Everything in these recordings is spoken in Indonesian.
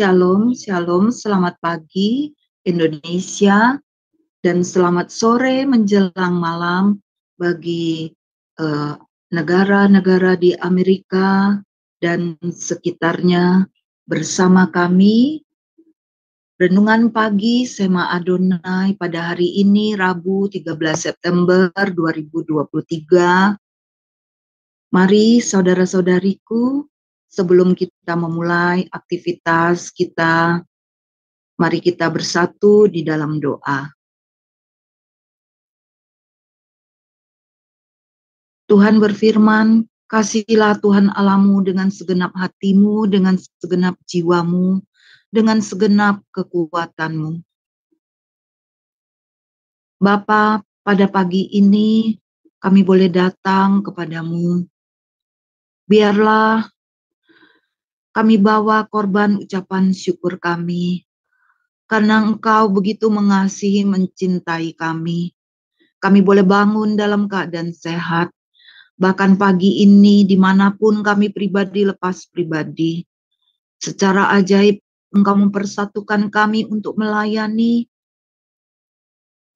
Shalom, shalom, selamat pagi Indonesia dan selamat sore menjelang malam bagi negara-negara di Amerika dan sekitarnya. Bersama kami Renungan Pagi Sema Adonai pada hari ini Rabu 13 September 2023. Mari saudara-saudariku, sebelum kita memulai aktivitas kita, mari kita bersatu di dalam doa. Tuhan berfirman, kasihilah Tuhan Allahmu dengan segenap hatimu, dengan segenap jiwamu, dengan segenap kekuatanmu. Bapa, pada pagi ini kami boleh datang kepadamu. Biarlah kami bawa korban ucapan syukur kami, karena Engkau begitu mengasihi, mencintai kami. Kami boleh bangun dalam keadaan sehat, bahkan pagi ini dimanapun kami pribadi lepas pribadi. Secara ajaib Engkau mempersatukan kami untuk melayani,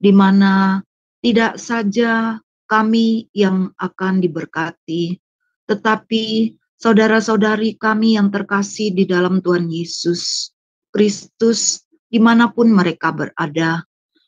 di mana tidak saja kami yang akan diberkati, tetapi saudara-saudari kami yang terkasih di dalam Tuhan Yesus Kristus, dimanapun mereka berada.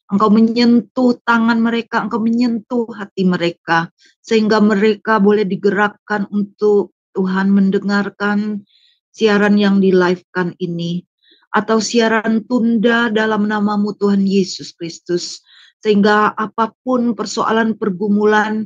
Engkau menyentuh tangan mereka, Engkau menyentuh hati mereka, sehingga mereka boleh digerakkan untuk Tuhan mendengarkan siaran yang di-live-kan ini, atau siaran tunda dalam namamu Tuhan Yesus Kristus, sehingga apapun persoalan pergumulan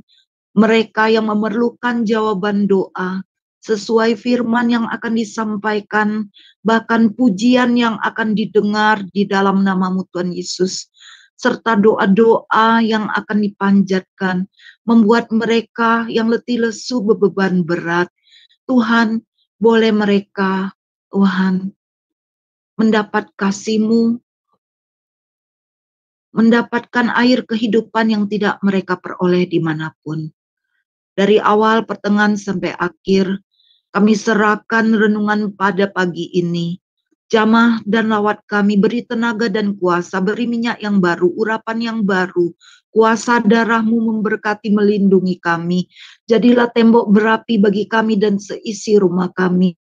mereka yang memerlukan jawaban doa, sesuai firman yang akan disampaikan, bahkan pujian yang akan didengar di dalam namamu Tuhan Yesus, serta doa-doa yang akan dipanjatkan, membuat mereka yang letih lesu beban berat, Tuhan, boleh mereka, Tuhan, mendapat kasih-Mu, mendapatkan air kehidupan yang tidak mereka peroleh dimanapun. Dari awal, pertengahan, sampai akhir, kami serahkan renungan pada pagi ini. Jamah dan lawat kami, beri tenaga dan kuasa, beri minyak yang baru, urapan yang baru, kuasa darah-Mu memberkati, melindungi kami. Jadilah tembok berapi bagi kami dan seisi rumah kami.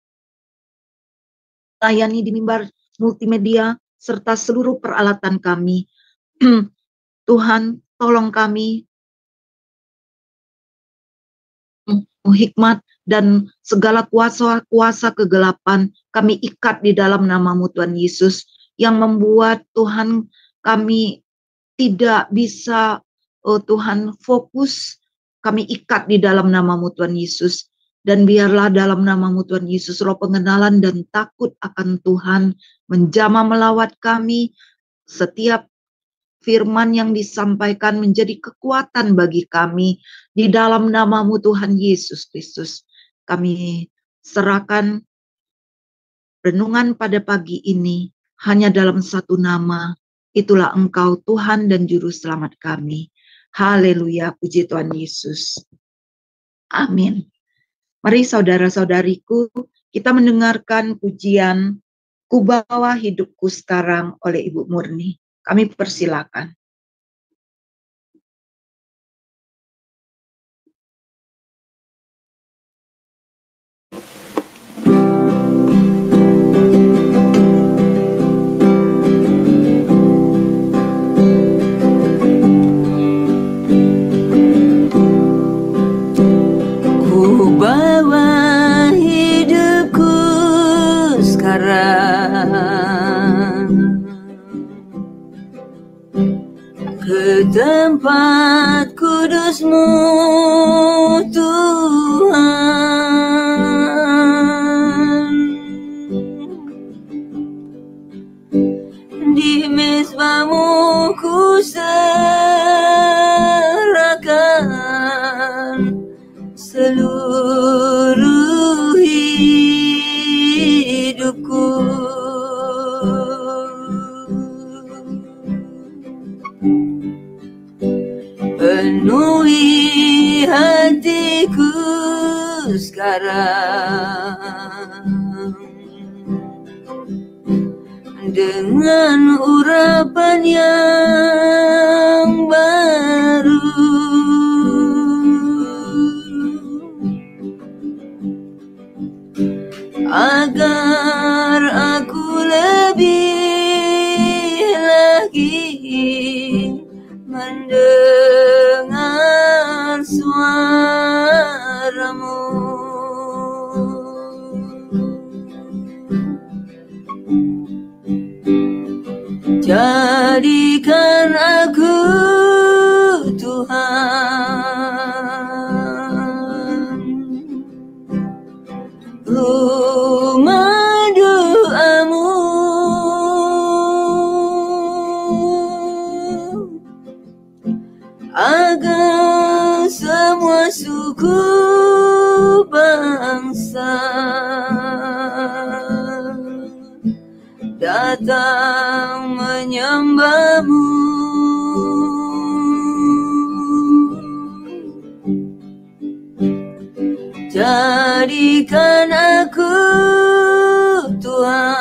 Layani di mimbar multimedia, serta seluruh peralatan kami. Tuhan, tolong kami, hikmat dan segala kuasa kegelapan kami ikat di dalam namamu Tuhan Yesus, yang membuat Tuhan kami tidak bisa, Tuhan, fokus. Kami ikat di dalam namamu Tuhan Yesus, dan biarlah dalam namamu Tuhan Yesus roh pengenalan dan takut akan Tuhan menjamah melawat kami. Setiap firman yang disampaikan menjadi kekuatan bagi kami di dalam namamu Tuhan Yesus Kristus. Kami serahkan renungan pada pagi ini hanya dalam satu nama, itulah Engkau Tuhan dan Juru Selamat kami. Haleluya, puji Tuhan Yesus. Amin. Mari saudara-saudariku, kita mendengarkan pujian Ku Bawa Hidupku Sekarang oleh Ibu Murni. Kami persilakan. Ku bawa hidupku sekarang ke tempat kudus-Mu, Tuhan. Di mezbah-Mu ku serahkan seluruh hidupku. Penuhi hatiku sekarang dengan urapan yang baru, agar aku lebih lagi mendengar suaramu. Jadikan aku Tuhan rumah doamu, agar semua suku bangsa datang menyembahmu. Jadikan aku Tuhan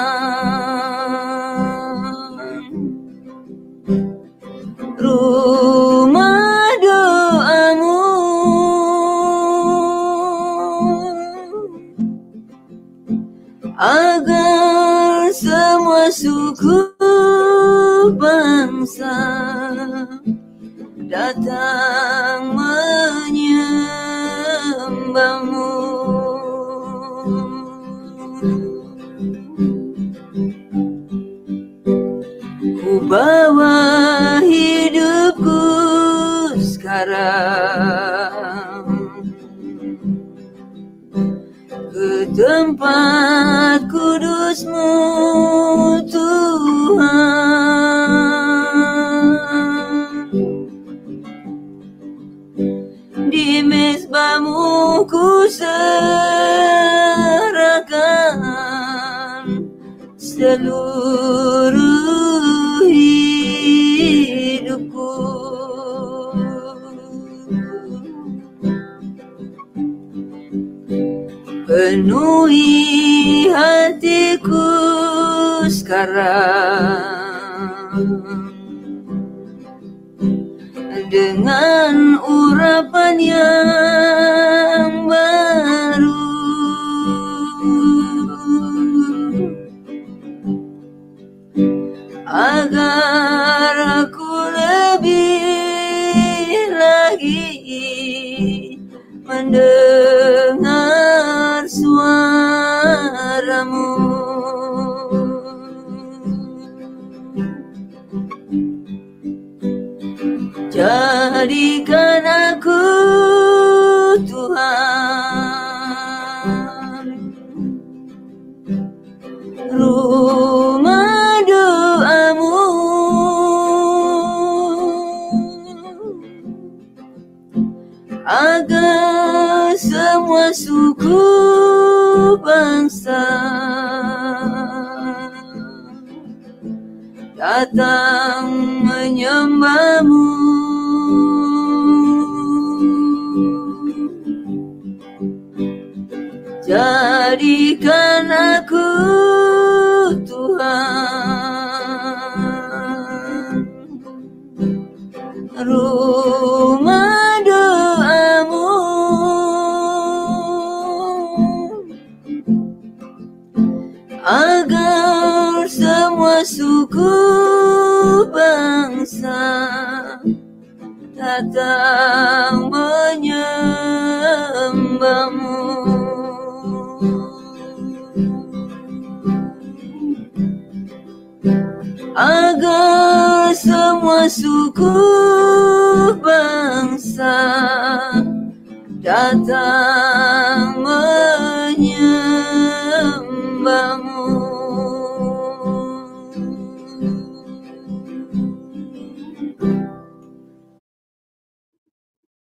rumah doamu, agar semua suku bangsa datang menyembahmu. Ku bawa hidupku sekarang ke tempat kudus-Mu, Tuhan. Di mezbah-Mu ku serahkan seluruh hidupku. Penuhi hatiku sekarang dengan urapan yang baru, agar aku lebih lagi mendengar suara-Mu. Jadikan aku Tuhan rumah doamu, agar semua suku bangsa datang menyembah-Mu. Jadikan aku Tuhan rumah doamu, agar semua suku bangsa datang menyembah-Mu. Agar semua suku bangsa datang menyembah-Mu.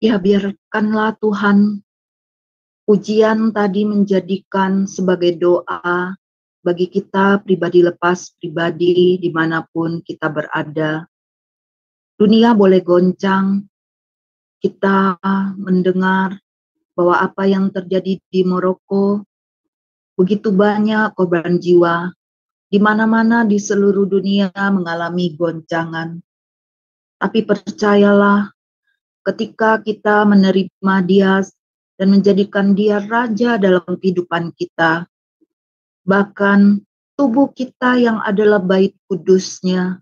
Ya, biarkanlah Tuhan pujian tadi menjadikan sebagai doa bagi kita pribadi lepas pribadi dimanapun kita berada. Dunia boleh goncang, kita mendengar bahwa apa yang terjadi di Maroko, begitu banyak korban jiwa, di mana-mana di seluruh dunia mengalami goncangan. Tapi percayalah, ketika kita menerima Dia dan menjadikan Dia Raja dalam kehidupan kita, bahkan tubuh kita yang adalah bait kudusnya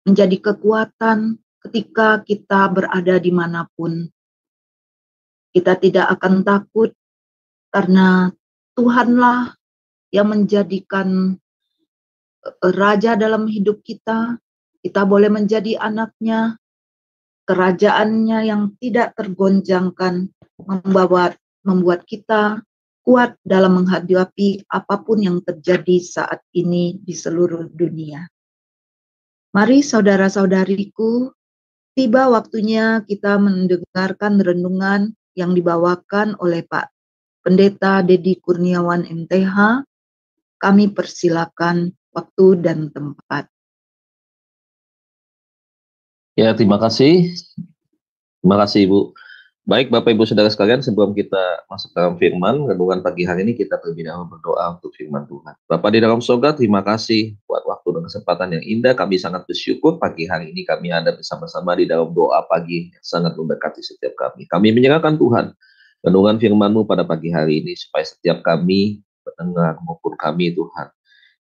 menjadi kekuatan ketika kita berada dimanapun. Kita tidak akan takut karena Tuhanlah yang menjadikan Raja dalam hidup kita. Kita boleh menjadi anaknya, kerajaannya yang tidak tergoncangkan, membuat kita kuat dalam menghadapi apapun yang terjadi saat ini di seluruh dunia. Mari saudara-saudariku, tiba waktunya kita mendengarkan renungan yang dibawakan oleh Pak Pendeta Dedi Kurniawan MTH. Kami persilakan waktu dan tempat. Ya, terima kasih. Terima kasih, Ibu. Baik, Bapak Ibu Saudara sekalian, sebelum kita masuk dalam firman, renungan pagi hari ini kita terlebih dahulu berdoa untuk firman Tuhan. Bapak di dalam surga, terima kasih buat waktu dan kesempatan yang indah. Kami sangat bersyukur pagi hari ini kami ada bersama-sama di dalam doa pagi yang sangat memberkati setiap kami. Kami menyerahkan Tuhan renungan firman-Mu pada pagi hari ini, supaya setiap kami, pendengar maupun kami Tuhan,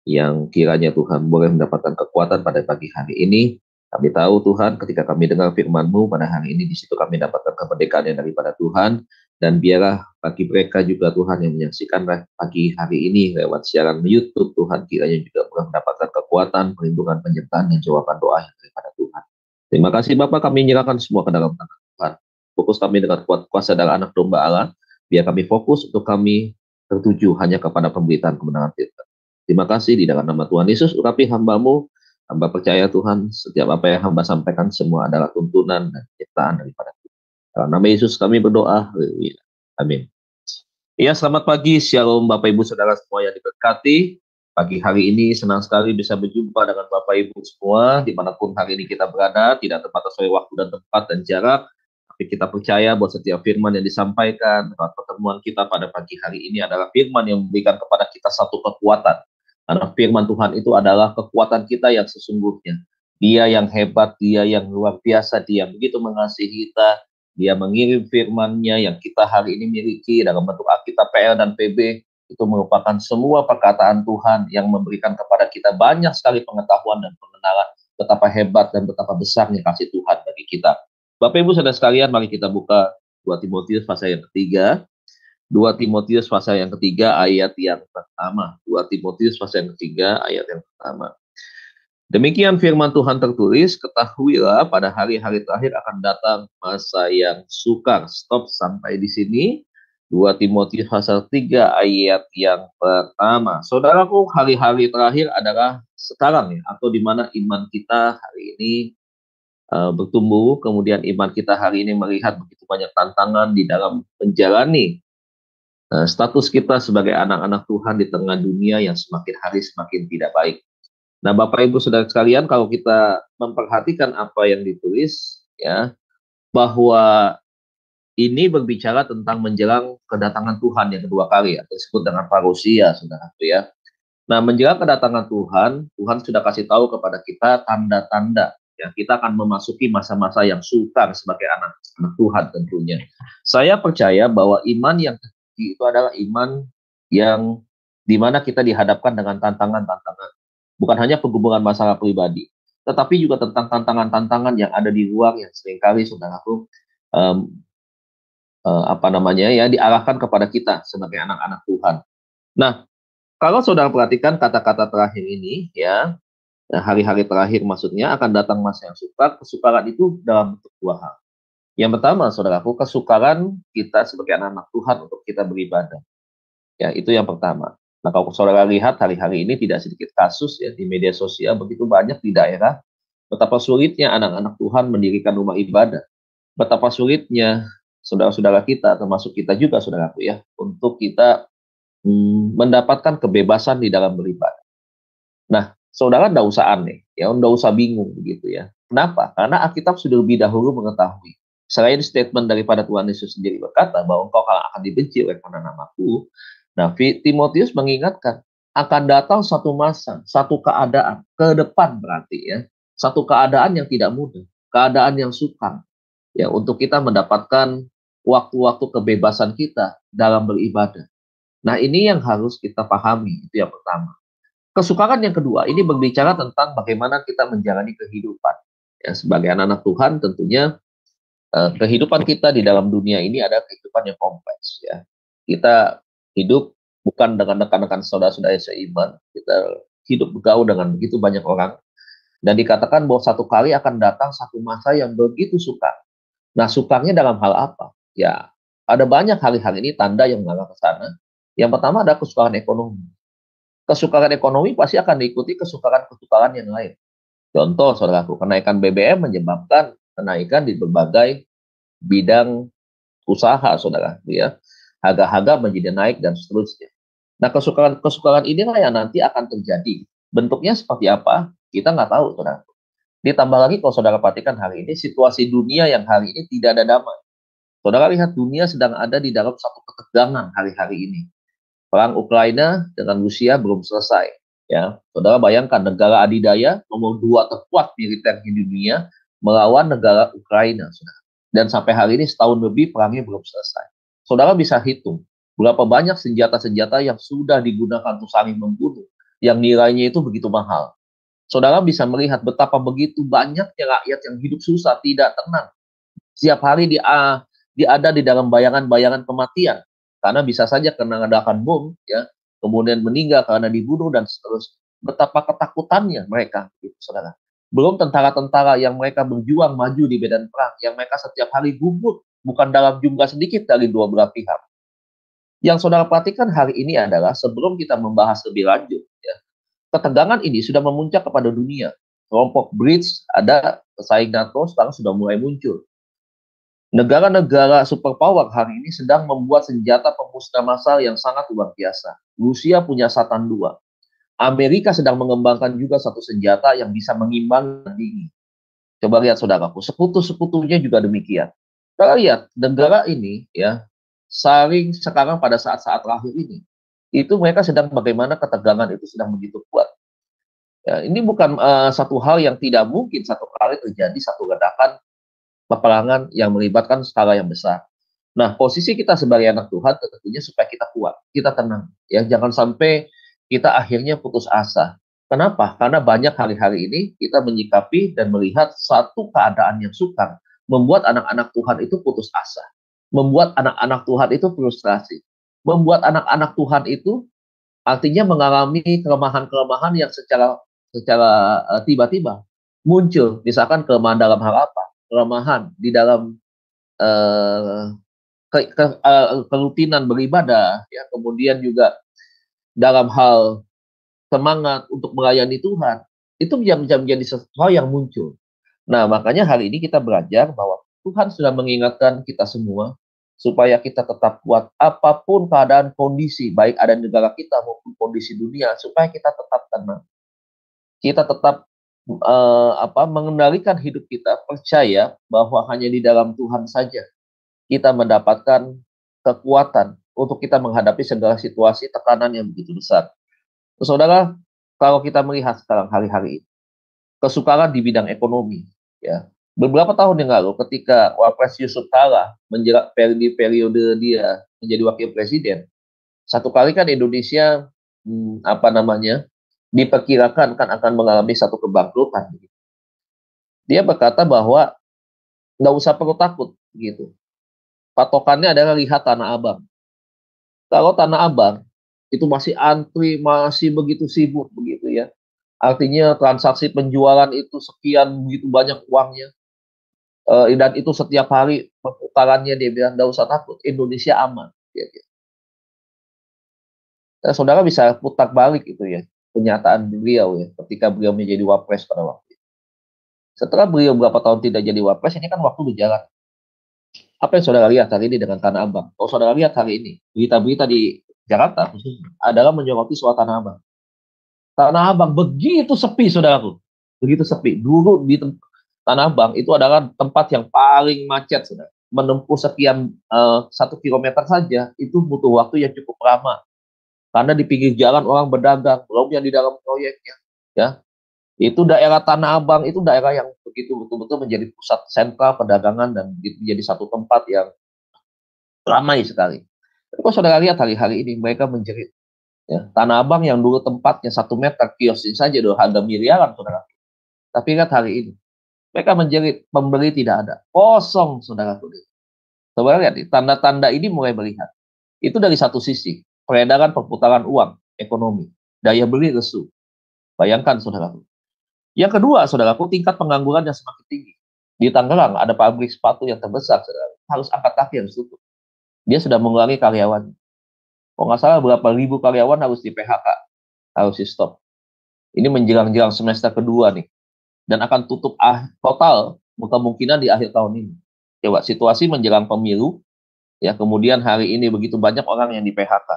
yang kiranya Tuhan boleh mendapatkan kekuatan pada pagi hari ini. Kami tahu Tuhan, ketika kami dengar firman-Mu pada hari ini, di situ kami dapatkan kemerdekaan yang daripada Tuhan, dan biarlah bagi mereka juga Tuhan yang menyaksikan pagi hari ini lewat siaran YouTube, Tuhan kiranya juga boleh mendapatkan kekuatan, perlindungan, penyertaan, dan jawaban doa yang daripada Tuhan. Terima kasih Bapak, kami menyerahkan semua ke dalam tangan Tuhan. Fokus kami dengan kuat kuasa darah anak domba Allah, biar kami fokus untuk kami tertuju hanya kepada pemberitaan kebenaran firman. Terima kasih di dalam nama Tuhan Yesus, urapi hamba-Mu. Hamba percaya Tuhan, setiap apa yang hamba sampaikan semua adalah tuntunan dan ciptaan daripada Tuhan. Dalam nama Yesus kami berdoa. Haleluya. Amin. Ya, selamat pagi, shalom Bapak Ibu Saudara semua yang diberkati. Pagi hari ini senang sekali bisa berjumpa dengan Bapak Ibu semua, dimanapun hari ini kita berada, tidak terbatas oleh waktu dan tempat dan jarak. Tapi kita percaya bahwa setiap firman yang disampaikan, pertemuan kita pada pagi hari ini adalah firman yang memberikan kepada kita satu kekuatan. Karena firman Tuhan itu adalah kekuatan kita yang sesungguhnya. Dia yang hebat, dia yang luar biasa, dia begitu mengasihi kita. Dia mengirim firman-Nya yang kita hari ini miliki dalam bentuk Alkitab PL dan PB. Itu merupakan semua perkataan Tuhan yang memberikan kepada kita banyak sekali pengetahuan dan pengenalan betapa hebat dan betapa besarnya kasih Tuhan bagi kita. Bapak Ibu Saudara sekalian, mari kita buka 2 Timotius pasal yang ketiga. 2 Timotius pasal yang ketiga ayat yang pertama. 2 Timotius pasal yang ketiga ayat yang pertama. Demikian firman Tuhan tertulis, ketahuilah pada hari-hari terakhir akan datang masa yang sukar. Stop sampai di sini. 2 Timotius pasal 3 ayat yang pertama. Saudaraku, hari-hari terakhir adalah sekarang ya, atau di mana iman kita hari ini bertumbuh, kemudian iman kita hari ini melihat begitu banyak tantangan di dalam menjalani status kita sebagai anak-anak Tuhan di tengah dunia yang semakin hari semakin tidak baik. Nah, Bapak Ibu Saudara sekalian, kalau kita memperhatikan apa yang ditulis, ya, bahwa ini berbicara tentang menjelang kedatangan Tuhan yang kedua kali, atau disebut dengan parousia, saudara, ya. Nah, menjelang kedatangan Tuhan, Tuhan sudah kasih tahu kepada kita tanda-tanda, ya, kita akan memasuki masa-masa yang sukar sebagai anak-anak Tuhan tentunya. Saya percaya bahwa iman yang itu adalah iman yang dimana kita dihadapkan dengan tantangan-tantangan. Bukan hanya penggumulan masalah pribadi, tetapi juga tentang tantangan-tantangan yang ada di luar yang seringkali saudaraku diarahkan kepada kita sebagai anak-anak Tuhan. Nah, kalau saudara perhatikan kata-kata terakhir ini, ya, hari-hari terakhir maksudnya akan datang masa yang sukar. Kesukaran itu dalam bentuk dua hal. Yang pertama, saudaraku, kesukaran kita sebagai anak-anak Tuhan untuk kita beribadah. Ya, itu yang pertama. Nah, kalau saudara lihat hari-hari ini tidak sedikit kasus ya di media sosial, begitu banyak di daerah, betapa sulitnya anak-anak Tuhan mendirikan rumah ibadah. Betapa sulitnya saudara-saudara kita, termasuk kita juga, saudaraku ya, untuk kita mendapatkan kebebasan di dalam beribadah. Nah, saudara tidak usah aneh, ya, tidak usah bingung begitu ya. Kenapa? Karena Alkitab sudah lebih dahulu mengetahui. Selain statement daripada Tuhan Yesus sendiri berkata bahwa engkau akan dibenci oleh karena namaku. Nah, Timotius mengingatkan, akan datang satu masa, satu keadaan ke depan berarti ya, satu keadaan yang tidak mudah, keadaan yang sukar ya untuk kita mendapatkan waktu-waktu kebebasan kita dalam beribadah. Nah, ini yang harus kita pahami, itu yang pertama. Kesukaran yang kedua, ini berbicara tentang bagaimana kita menjalani kehidupan. Ya, sebagai anak-anak Tuhan tentunya kehidupan kita di dalam dunia ini ada kehidupan yang kompleks ya. Kita hidup bukan dengan rekan-rekan saudara-saudara seiman, kita hidup bergaul dengan begitu banyak orang, dan dikatakan bahwa satu kali akan datang satu masa yang begitu sukar. Nah, sukarnya dalam hal apa? Ya, ada banyak hari-hari ini tanda yang mengarah ke sana. Yang pertama ada kesukaran ekonomi. Kesukaran ekonomi pasti akan diikuti kesukaran-kesukaran yang lain. Contoh, saudaraku, kenaikan BBM menyebabkan kenaikan di berbagai bidang usaha, saudara, ya. Harga-harga menjadi naik dan seterusnya. Nah, kesukaran inilah yang nanti akan terjadi. Bentuknya seperti apa? Kita nggak tahu, saudara. Ditambah lagi kalau saudara perhatikan hari ini, situasi dunia yang hari ini tidak ada damai. Saudara lihat dunia sedang ada di dalam satu ketegangan hari-hari ini. Perang Ukraina dengan Rusia belum selesai. Ya, saudara bayangkan negara adidaya nomor 2 terkuat militer di dunia melawan negara Ukraina, saudara. Dan sampai hari ini setahun lebih perangnya belum selesai. Saudara bisa hitung berapa banyak senjata-senjata yang sudah digunakan untuk saling membunuh, yang nilainya itu begitu mahal. Saudara bisa melihat betapa begitu banyaknya rakyat yang hidup susah, tidak tenang. Setiap hari ada di dalam bayangan-bayangan kematian. Karena bisa saja kena ledakan bom, ya, kemudian meninggal karena dibunuh dan seterusnya. Betapa ketakutannya mereka, gitu, saudara. Belum tentara-tentara yang mereka berjuang maju di medan perang, yang mereka setiap hari gugur, bukan dalam jumlah sedikit dari dua belah pihak. Yang saudara perhatikan hari ini adalah sebelum kita membahas lebih lanjut, ya, ketegangan ini sudah memuncak kepada dunia. Kelompok BRICS ada, pesaing NATO sekarang sudah mulai muncul. Negara-negara superpower hari ini sedang membuat senjata pemusnah massal yang sangat luar biasa. Rusia punya Satan 2. Amerika sedang mengembangkan juga satu senjata yang bisa mengimbangi dingin. Coba lihat saudaraku, sekutu-sekutunya juga demikian. Kita lihat negara ini ya saling sekarang pada saat-saat terakhir ini. Itu mereka sedang bagaimana ketegangan itu sedang begitu kuat. Ya, ini bukan satu hal yang tidak mungkin satu kali terjadi satu ledakan peperangan yang melibatkan skala yang besar. Nah, posisi kita sebagai anak Tuhan tentunya supaya kita kuat, kita tenang, ya, jangan sampai kita akhirnya putus asa. Kenapa? Karena banyak hari-hari ini kita menyikapi dan melihat satu keadaan yang sukar, membuat anak-anak Tuhan itu putus asa, membuat anak-anak Tuhan itu frustrasi, membuat anak-anak Tuhan itu artinya mengalami kelemahan-kelemahan yang secara tiba-tiba muncul, misalkan kelemahan dalam hal apa? Kelemahan di dalam kerutinan beribadah, ya, kemudian juga dalam hal semangat untuk melayani Tuhan, itu bisa menjadi sesuatu yang muncul. Nah, makanya hari ini kita belajar bahwa Tuhan sudah mengingatkan kita semua supaya kita tetap kuat apapun keadaan kondisi, baik ada di negara kita maupun kondisi dunia, supaya kita tetap tenang. Kita tetap mengendalikan hidup kita, percaya bahwa hanya di dalam Tuhan saja kita mendapatkan kekuatan untuk kita menghadapi segala situasi tekanan yang begitu besar. Saudara, kalau kita melihat sekarang hari-hari ini, kesukaran di bidang ekonomi, ya, beberapa tahun yang lalu ketika Wapres Yusuf Kala menjelang periode dia menjadi wakil presiden, satu kali kan Indonesia diperkirakan kan akan mengalami satu kebangkrutan. Dia berkata bahwa nggak usah perlu takut, gitu. Patokannya adalah lihat Tanah Abang. Kalau Tanah Abang itu masih antri, masih begitu sibuk, begitu ya. Artinya transaksi penjualan itu sekian begitu banyak uangnya, dan itu setiap hari perputarannya, dia bilang nggak usah takut, Indonesia aman. Nah, saudara bisa putar balik itu ya. Pernyataan beliau ya ketika beliau menjadi wapres pada waktu itu. Setelah beliau beberapa tahun tidak jadi wapres, ini kan waktu berjalan. Apa yang saudara lihat hari ini dengan Tanah Abang? Kalau saudara lihat hari ini, berita-berita di Jakarta khususnya adalah menyoroti soal Tanah Abang. Tanah Abang begitu sepi, saudaraku. Begitu sepi. Dulu di Tanah Abang itu adalah tempat yang paling macet, saudara. Menempuh sekian 1 kilometer saja, itu butuh waktu yang cukup lama. karena di pinggir jalan orang berdagang, belum yang di dalam proyeknya, ya. Itu daerah Tanah Abang, itu daerah yang begitu betul-betul menjadi pusat sentral perdagangan dan menjadi satu tempat yang ramai sekali. Tapi kalau saudara lihat hari-hari ini mereka menjerit, ya. Tanah Abang yang dulu tempatnya 1 meter kios ini saja udah harga miliaran, saudara. Tapi lihat hari ini, mereka menjerit, pembeli tidak ada, kosong, saudara. Saudara lihat, tanda-tanda ini mulai melihat. Itu dari satu sisi, peredaran perputaran uang, ekonomi, daya beli lesu. Bayangkan, saudara. Yang kedua, saudaraku, tingkat pengangguran yang semakin tinggi. Di Tangerang ada pabrik sepatu yang terbesar, saudara. Harus angkat kaki, harus tutup. Dia sudah mengurangi karyawan. Kalau nggak salah berapa ribu karyawan harus di PHK, harus di stop. Ini menjelang-jelang semester kedua nih. Dan akan tutup total kemungkinan di akhir tahun ini. Coba situasi menjelang pemilu, ya kemudian hari ini begitu banyak orang yang di PHK.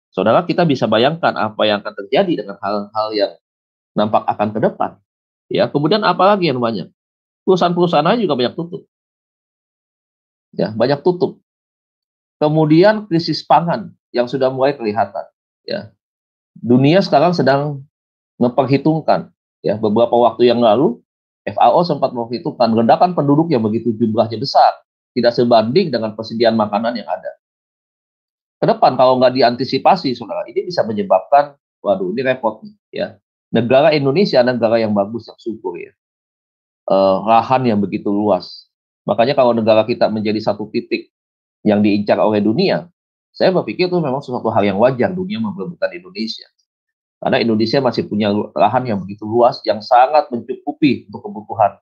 Saudara, kita bisa bayangkan apa yang akan terjadi dengan hal-hal yang nampak akan ke depan. Ya, kemudian apa lagi yang banyak? Perusahaan-perusahaan lain juga banyak tutup. Ya, banyak tutup. Kemudian krisis pangan yang sudah mulai kelihatan. Ya, dunia sekarang sedang memperhitungkan. Ya, beberapa waktu yang lalu FAO sempat memperhitungkan ledakan penduduk yang begitu jumlahnya besar, tidak sebanding dengan persediaan makanan yang ada. Ke depan kalau nggak diantisipasi, saudara, ini bisa menyebabkan, waduh, ini repot nih. Ya, negara Indonesia negara yang bagus, yang subur ya, lahan yang begitu luas. Makanya kalau negara kita menjadi satu titik yang diincar oleh dunia, saya berpikir itu memang sesuatu hal yang wajar dunia memperebutkan Indonesia. Karena Indonesia masih punya lahan yang begitu luas, yang sangat mencukupi untuk kebutuhan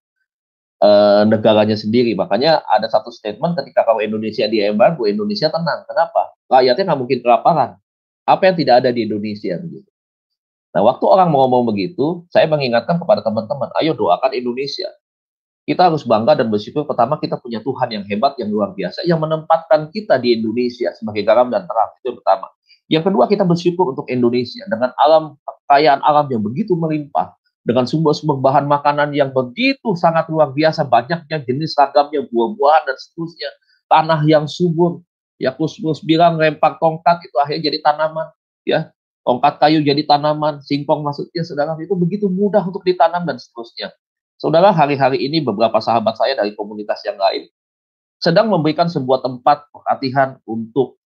negaranya sendiri. Makanya ada satu statement ketika kalau Indonesia diembargo, Indonesia tenang. Kenapa? Rakyatnya nggak mungkin kelaparan. Apa yang tidak ada di Indonesia? Begitu. Nah, waktu orang mau ngomong begitu, saya mengingatkan kepada teman-teman, ayo doakan Indonesia. Kita harus bangga dan bersyukur, pertama kita punya Tuhan yang hebat, yang luar biasa, yang menempatkan kita di Indonesia sebagai garam dan terang. Itu yang pertama. Yang kedua, kita bersyukur untuk Indonesia dengan alam, kekayaan alam yang begitu melimpah, dengan sumber-sumber bahan makanan yang begitu sangat luar biasa, banyaknya jenis ragamnya, buah-buahan dan seterusnya, tanah yang subur. Ya, Kus bilang lempar tongkat itu akhirnya jadi tanaman, ya. Tongkat kayu jadi tanaman, singkong maksudnya, saudara, itu begitu mudah untuk ditanam dan seterusnya. Saudara, hari-hari ini beberapa sahabat saya dari komunitas yang lain sedang memberikan sebuah tempat pelatihan untuk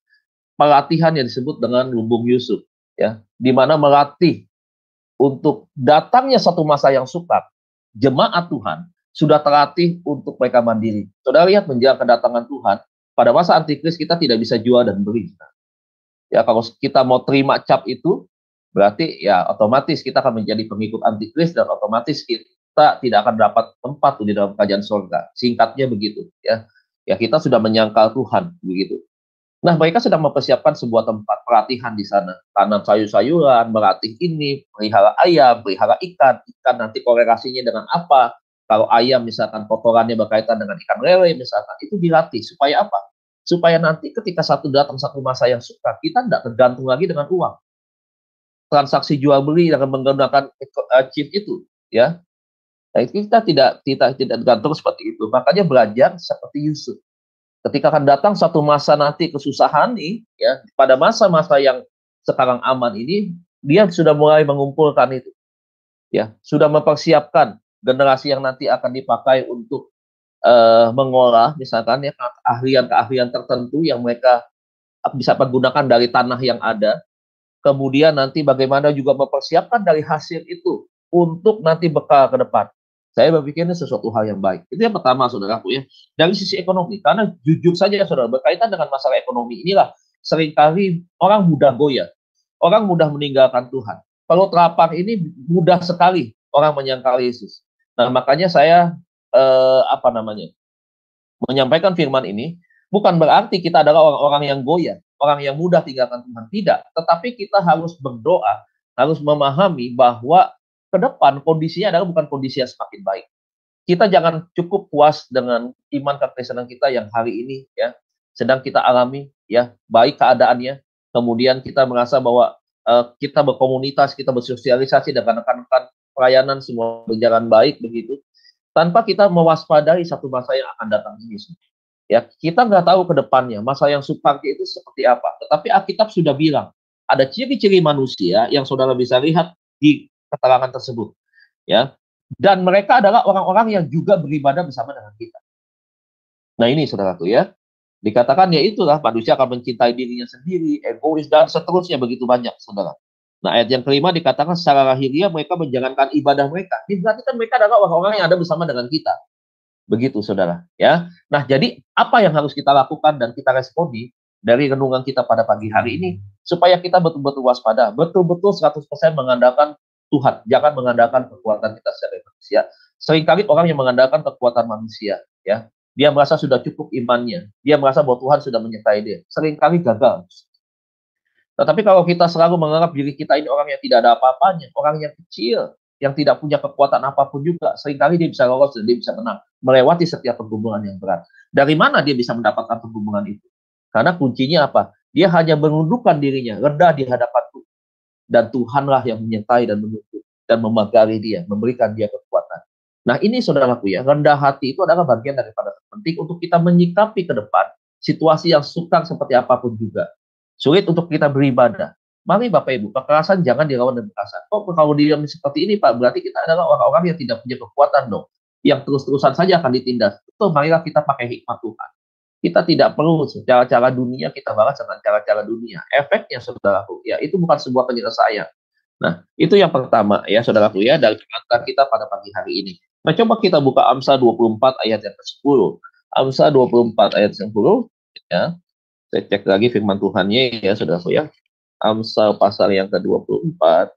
pelatihan yang disebut dengan Lumbung Yusuf, ya, di mana melatih untuk datangnya satu masa yang sukar, jemaat Tuhan sudah terlatih untuk mereka mandiri. Saudara lihat menjelang kedatangan Tuhan, pada masa antikris kita tidak bisa jual dan beli. Ya, kalau kita mau terima cap itu, berarti ya otomatis kita akan menjadi pengikut antikris dan otomatis kita tidak akan dapat tempat di dalam kerajaan surga. Singkatnya begitu, ya. Ya, kita sudah menyangkal Tuhan begitu. Nah, mereka sedang mempersiapkan sebuah tempat pelatihan di sana. Tanam sayur-sayuran, melatih ini, pelihara ayam, pelihara ikan. Ikan nanti korelasinya dengan apa? Kalau ayam misalkan kotorannya berkaitan dengan ikan lele misalkan, itu dilatih supaya apa? Supaya nanti ketika datang satu masa yang sukar, kita tidak tergantung lagi dengan uang. Transaksi jual beli dengan menggunakan chip itu, ya. Nah, kita tidak tergantung seperti itu. Makanya belajar seperti Yusuf. Ketika akan datang satu masa nanti kesusahan nih, ya, pada masa-masa yang sekarang aman ini, dia sudah mulai mengumpulkan itu, ya, sudah mempersiapkan generasi yang nanti akan dipakai untuk mengolah, misalkan ya keahlian-keahlian tertentu yang mereka bisa pergunakan dari tanah yang ada. Kemudian nanti bagaimana juga mempersiapkan dari hasil itu untuk nanti bekal ke depan. Saya berpikir ini sesuatu hal yang baik. Itu yang pertama, saudaraku, ya. Dari sisi ekonomi, karena jujur saja, saudara, berkaitan dengan masalah ekonomi inilah seringkali orang mudah goyah, orang mudah meninggalkan Tuhan. Kalau terapar ini mudah sekali orang menyangkal Yesus. Nah, makanya saya menyampaikan firman ini bukan berarti kita adalah orang-orang yang goyah, orang yang mudah tinggalkan Tuhan, tidak. Tetapi kita harus berdoa, harus memahami bahwa ke depan kondisinya adalah bukan kondisi yang semakin baik. Kita jangan cukup puas dengan iman kekristenan kita yang hari ini, ya, sedang kita alami, ya, baik keadaannya. Kemudian kita merasa bahwa kita berkomunitas, kita bersosialisasi dengan rekan-rekan pelayanan semua berjalan baik begitu, tanpa kita mewaspadai satu masa yang akan datang ini. Ya, kita nggak tahu ke depannya masa yang sukar itu seperti apa. Tetapi Alkitab sudah bilang ada ciri-ciri manusia yang saudara bisa lihat di keterangan tersebut, ya. Dan mereka adalah orang-orang yang juga beribadah bersama dengan kita. Nah ini saudaraku ya, dikatakan ya itulah manusia akan mencintai dirinya sendiri, egois dan seterusnya begitu banyak saudara. Nah ayat yang kelima dikatakan secara lahiriah mereka menjalankan ibadah mereka. Ini berarti kan mereka adalah orang-orang yang ada bersama dengan kita. Begitu saudara ya. Nah jadi apa yang harus kita lakukan dan kita responi dari renungan kita pada pagi hari ini supaya kita betul-betul waspada, betul-betul 100% mengandalkan Tuhan, jangan mengandalkan kekuatan kita sebagai manusia. Seringkali orang yang mengandalkan kekuatan manusia ya, dia merasa sudah cukup imannya, dia merasa bahwa Tuhan sudah menyertai dia, seringkali gagal. Tetapi kalau kita selalu menganggap diri kita ini orang yang tidak ada apa-apanya, orang yang kecil, yang tidak punya kekuatan apapun juga, seringkali dia bisa lolos dan dia bisa menang, melewati setiap pergumulan yang berat. Dari mana dia bisa mendapatkan pergumulan itu? Karena kuncinya apa? Dia hanya menundukkan dirinya, rendah di hadapan Tuhan. Dan Tuhanlah yang menyertai dan menuntut dan memagari dia, memberikan dia kekuatan. Nah ini saudaraku ya, rendah hati itu adalah bagian daripada penting untuk kita menyikapi ke depan situasi yang sukar seperti apapun juga. Sulit untuk kita beribadah. Mari Bapak Ibu, kekerasan jangan dilawan dengan kekerasan. Oh, kalau diam seperti ini Pak, berarti kita adalah orang-orang yang tidak punya kekuatan dong. Yang terus-terusan saja akan ditindas. Itu marilah kita pakai hikmat Tuhan. Kita tidak perlu cara-cara dunia kita balas dengan cara-cara dunia. Efeknya saudaraku, ya itu bukan sebuah penyelesaian. Nah, itu yang pertama ya saudaraku ya dari pengantar kita pada pagi hari ini. Nah, coba kita buka Amsal 24 ayat yang ke-10. Amsal 24 ayat yang ke-10 ya. Saya cek lagi firman Tuhannya ya saudaraku ya. Amsal pasal yang ke-24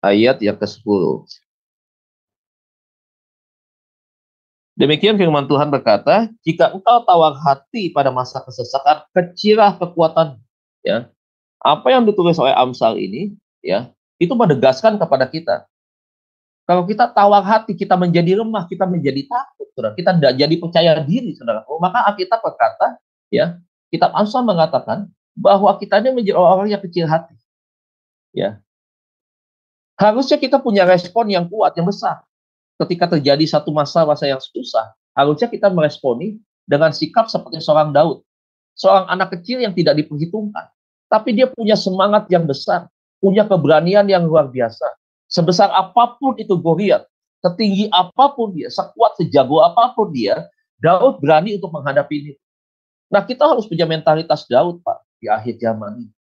ayat yang ke-10. Demikian firman Tuhan berkata, jika engkau tawar hati pada masa kesesakan, kecillah kekuatan. Ya, apa yang ditulis oleh Amsal ini, ya, itu menegaskan kepada kita. Kalau kita tawar hati, kita menjadi lemah, kita menjadi takut, saudara. Kita tidak jadi percaya diri, saudara. Maka Alkitab berkata, ya, Kitab Amsal mengatakan bahwa kita ini menjadi orang yang kecil hati. Ya, harusnya kita punya respon yang kuat, yang besar. Ketika terjadi satu masa-masa yang susah, harusnya kita meresponi dengan sikap seperti seorang Daud. Seorang anak kecil yang tidak diperhitungkan. Tapi dia punya semangat yang besar. Punya keberanian yang luar biasa. Sebesar apapun itu Goliat, setinggi apapun dia, sekuat sejago apapun dia, Daud berani untuk menghadapi ini. Nah kita harus punya mentalitas Daud Pak, di akhir zaman ini.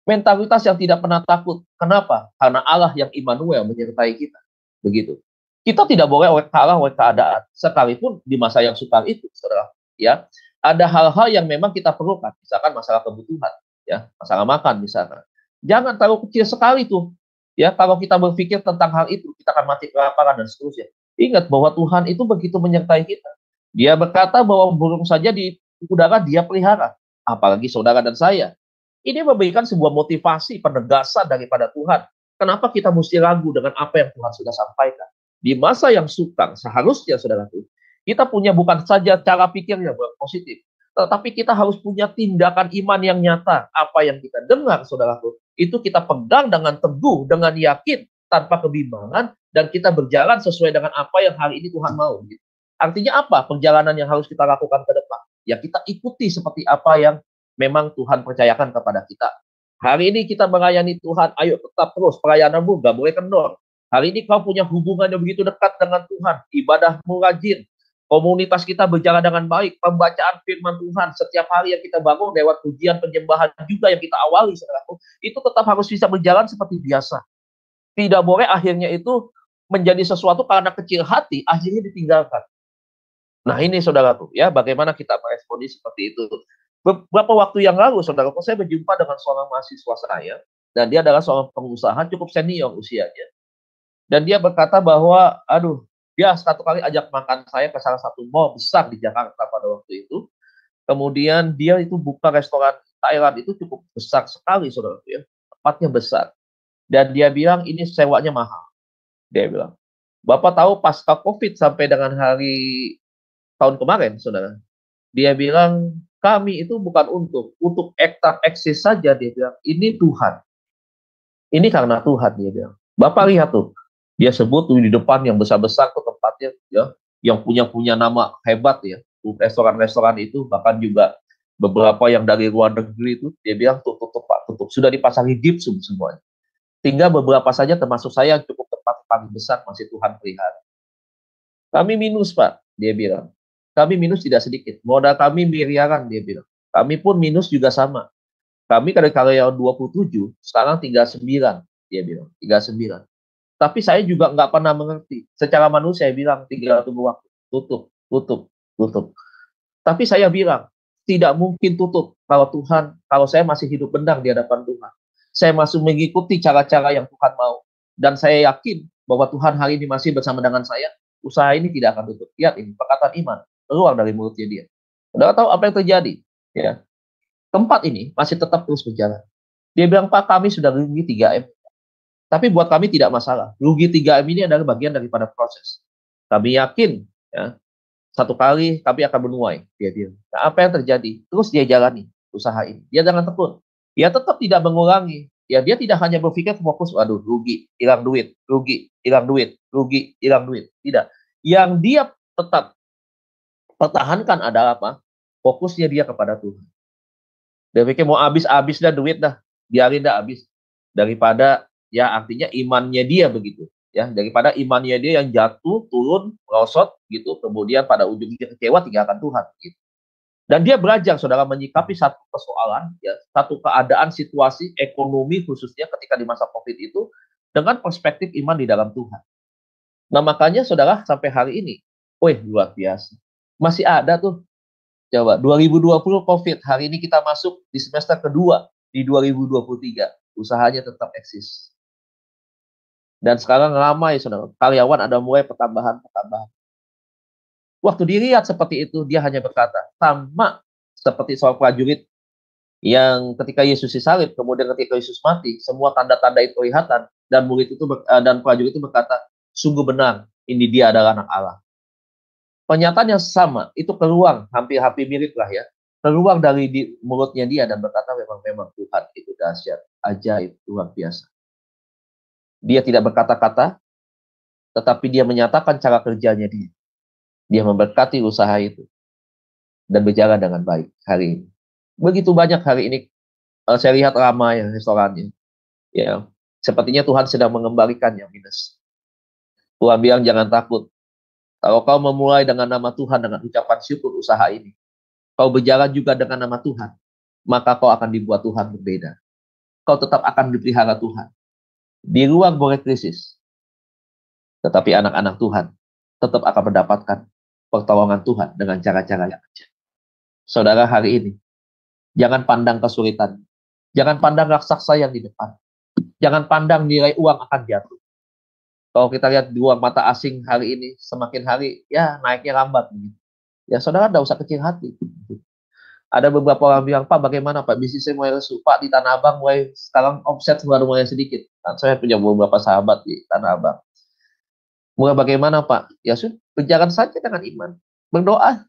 Mentalitas yang tidak pernah takut. Kenapa? Karena Allah yang Immanuel menyertai kita. Begitu. Kita tidak boleh kalah oleh keadaan, sekalipun di masa yang sukar itu, saudara. Ya, ada hal-hal yang memang kita perlukan, misalkan masalah kebutuhan, ya, masalah makan, misalkan. Jangan terlalu kecil sekali tuh, ya. Kalau kita berpikir tentang hal itu, kita akan mati kelaparan dan seterusnya. Ingat bahwa Tuhan itu begitu menyertai kita. Dia berkata bahwa burung saja di udara dia pelihara, apalagi saudara dan saya. Ini memberikan sebuah motivasi, penegasan daripada Tuhan. Kenapa kita mesti ragu dengan apa yang Tuhan sudah sampaikan? Di masa yang sukar, seharusnya saudaraku, kita punya bukan saja cara pikir yang positif, tetapi kita harus punya tindakan iman yang nyata. Apa yang kita dengar, saudaraku, itu kita pegang dengan teguh, dengan yakin, tanpa kebimbangan, dan kita berjalan sesuai dengan apa yang hari ini Tuhan mau. Artinya apa? Perjalanan yang harus kita lakukan ke depan. Ya kita ikuti seperti apa yang memang Tuhan percayakan kepada kita. Hari ini kita melayani Tuhan, ayo tetap terus, pelayananmu gak boleh kendor. Hari ini kau punya hubungan yang begitu dekat dengan Tuhan, ibadahmu rajin, komunitas kita berjalan dengan baik, pembacaan firman Tuhan setiap hari yang kita bangun lewat pujian penyembahan juga yang kita awali, saudaraku, itu tetap harus bisa berjalan seperti biasa. Tidak boleh akhirnya itu menjadi sesuatu karena kecil hati, akhirnya ditinggalkan. Nah ini saudaraku, ya bagaimana kita meresponi seperti itu. Beberapa waktu yang lalu, saudaraku, saya berjumpa dengan seorang mahasiswa saya, dan dia adalah seorang pengusaha cukup senior usianya. Dan dia berkata bahwa, dia satu kali ajak makan saya ke salah satu mall besar di Jakarta pada waktu itu. Kemudian dia itu buka restoran Thailand itu cukup besar sekali, saudara ya. Tempatnya besar. Dan dia bilang ini sewanya mahal. Dia bilang, Bapak tahu pasca COVID sampai dengan hari tahun kemarin, saudara. Dia bilang, kami itu bukan untuk eksis saja, dia bilang, ini Tuhan. Ini karena Tuhan, dia bilang. Bapak lihat tuh. Dia sebut tuh di depan yang besar-besar tuh tempatnya ya, yang punya nama hebat ya. Restoran-restoran itu bahkan juga Beberapa yang dari luar negeri itu, dia bilang tutup Pak, tutup. Sudah dipasangi gipsum semuanya. Tinggal beberapa saja termasuk saya yang cukup tepat paling besar masih Tuhan pelihara. Kami minus Pak, dia bilang. Kami minus tidak sedikit. Modal kami miliaran, dia bilang. Kami pun minus juga sama. Kami dari karyawan 27, sekarang 39, dia bilang. 39. Tapi saya juga nggak pernah mengerti. Secara manusia saya bilang, tinggal tunggu waktu. Tutup, tutup, tutup. Tapi saya bilang, tidak mungkin tutup kalau Tuhan, kalau saya masih hidup benar di hadapan Tuhan. Saya masih mengikuti cara-cara yang Tuhan mau. Dan saya yakin bahwa Tuhan hari ini masih bersama dengan saya. Usaha ini tidak akan tutup. Lihat ini, perkataan iman keluar dari mulutnya dia. Saudara tahu apa yang terjadi? Ya, tempat ini masih tetap terus berjalan. Dia bilang, Pak, kami sudah rugi 3M. Tapi buat kami tidak masalah. Rugi 3M ini adalah bagian daripada proses. Kami yakin, ya, satu kali kami akan menuai, dia bilang. Nah, apa yang terjadi? Terus dia jalani usaha ini. Dia jangan tekun. Dia tetap tidak mengurangi. Ya, dia tidak hanya berpikir fokus, aduh, rugi, hilang duit, rugi, hilang duit, rugi, hilang duit. Tidak. Yang dia tetap pertahankan adalah apa? Fokusnya dia kepada Tuhan. Dia pikir mau habis dah duit dah, biarin dah habis. Daripada ya artinya imannya dia begitu. Ya, daripada imannya dia yang jatuh, turun, merosot gitu, kemudian pada ujungnya kecewa tinggalkan Tuhan gitu. Dan dia belajar saudara menyikapi satu persoalan, ya, satu keadaan situasi ekonomi khususnya ketika di masa Covid itu dengan perspektif iman di dalam Tuhan. Nah, makanya saudara sampai hari ini, wih luar biasa. Masih ada tuh. Coba 2020 Covid, hari ini kita masuk di semester kedua di 2023. Usahanya tetap eksis. Dan sekarang ramai, saudara. Karyawan ada mulai pertambahan. Waktu dilihat seperti itu, dia hanya berkata, sama seperti soal prajurit yang ketika Yesus disalib, kemudian ketika Yesus mati, semua tanda-tanda itu kelihatan, dan murid itu dan prajurit itu berkata, sungguh benar, ini dia adalah anak Allah. Pernyataan yang sama, itu keluar, hampir-hampir mirip lah ya, keluar dari mulutnya dia dan berkata, memang Tuhan itu dahsyat, ajaib, luar biasa. Dia tidak berkata-kata, tetapi dia menyatakan cara kerjanya dia. Dia memberkati usaha itu dan berjalan dengan baik hari ini. Begitu banyak hari ini saya lihat ramai restorannya. Ya, sepertinya Tuhan sedang mengembalikan yang minus. Tuhan bilang jangan takut. Kalau kau memulai dengan nama Tuhan dengan ucapan syukur usaha ini, kau berjalan juga dengan nama Tuhan, maka kau akan dibuat Tuhan berbeda. Kau tetap akan dipelihara Tuhan. Di luar boleh krisis, tetapi anak-anak Tuhan tetap akan mendapatkan pertolongan Tuhan dengan cara-cara yang ajaib. Saudara hari ini, jangan pandang kesulitan. Jangan pandang raksasa yang di depan. Jangan pandang nilai uang akan jatuh. Kalau kita lihat uang mata asing hari ini, semakin hari, ya naiknya lambat. Ya saudara tidak usah kecil hati. Ada beberapa orang bilang, Pak bagaimana Pak, bisnisnya mulai lesu. Pak di Tanah Abang mulai, sekarang omset baru mulai sedikit. Kan saya punya beberapa sahabat di Tanah Abang. Mulai bagaimana Pak? Ya sudah, berjalan saja dengan iman. Berdoa,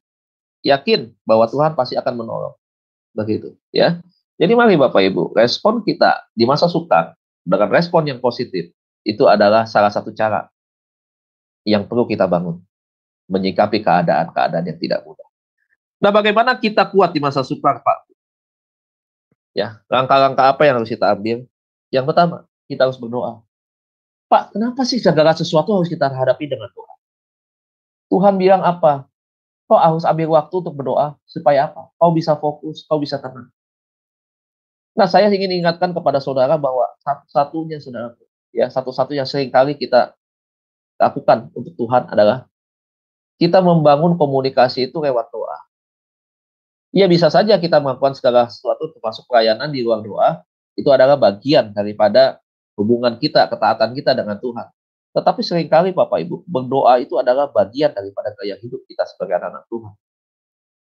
yakin bahwa Tuhan pasti akan menolong. Begitu, ya. Jadi mari Bapak Ibu, respon kita di masa sukar dengan respon yang positif itu adalah salah satu cara yang perlu kita bangun menyikapi keadaan-keadaan yang tidak mudah. Nah, bagaimana kita kuat di masa sukar, Pak? Ya, langkah-langkah apa yang harus kita ambil? Yang pertama, kita harus berdoa. Pak, kenapa sih segala sesuatu harus kita hadapi dengan doa? Tuhan bilang apa? Kau harus ambil waktu untuk berdoa supaya apa? Kau bisa fokus, kau bisa tenang. Nah, saya ingin ingatkan kepada saudara bahwa satu-satunya saudara, ya satu-satunya seringkali kita lakukan untuk Tuhan adalah kita membangun komunikasi itu lewat doa. Ya bisa saja kita melakukan segala sesuatu termasuk pelayanan di ruang doa, itu adalah bagian daripada hubungan kita, ketaatan kita dengan Tuhan. Tetapi seringkali Bapak Ibu, berdoa itu adalah bagian daripada gaya hidup kita sebagai anak Tuhan.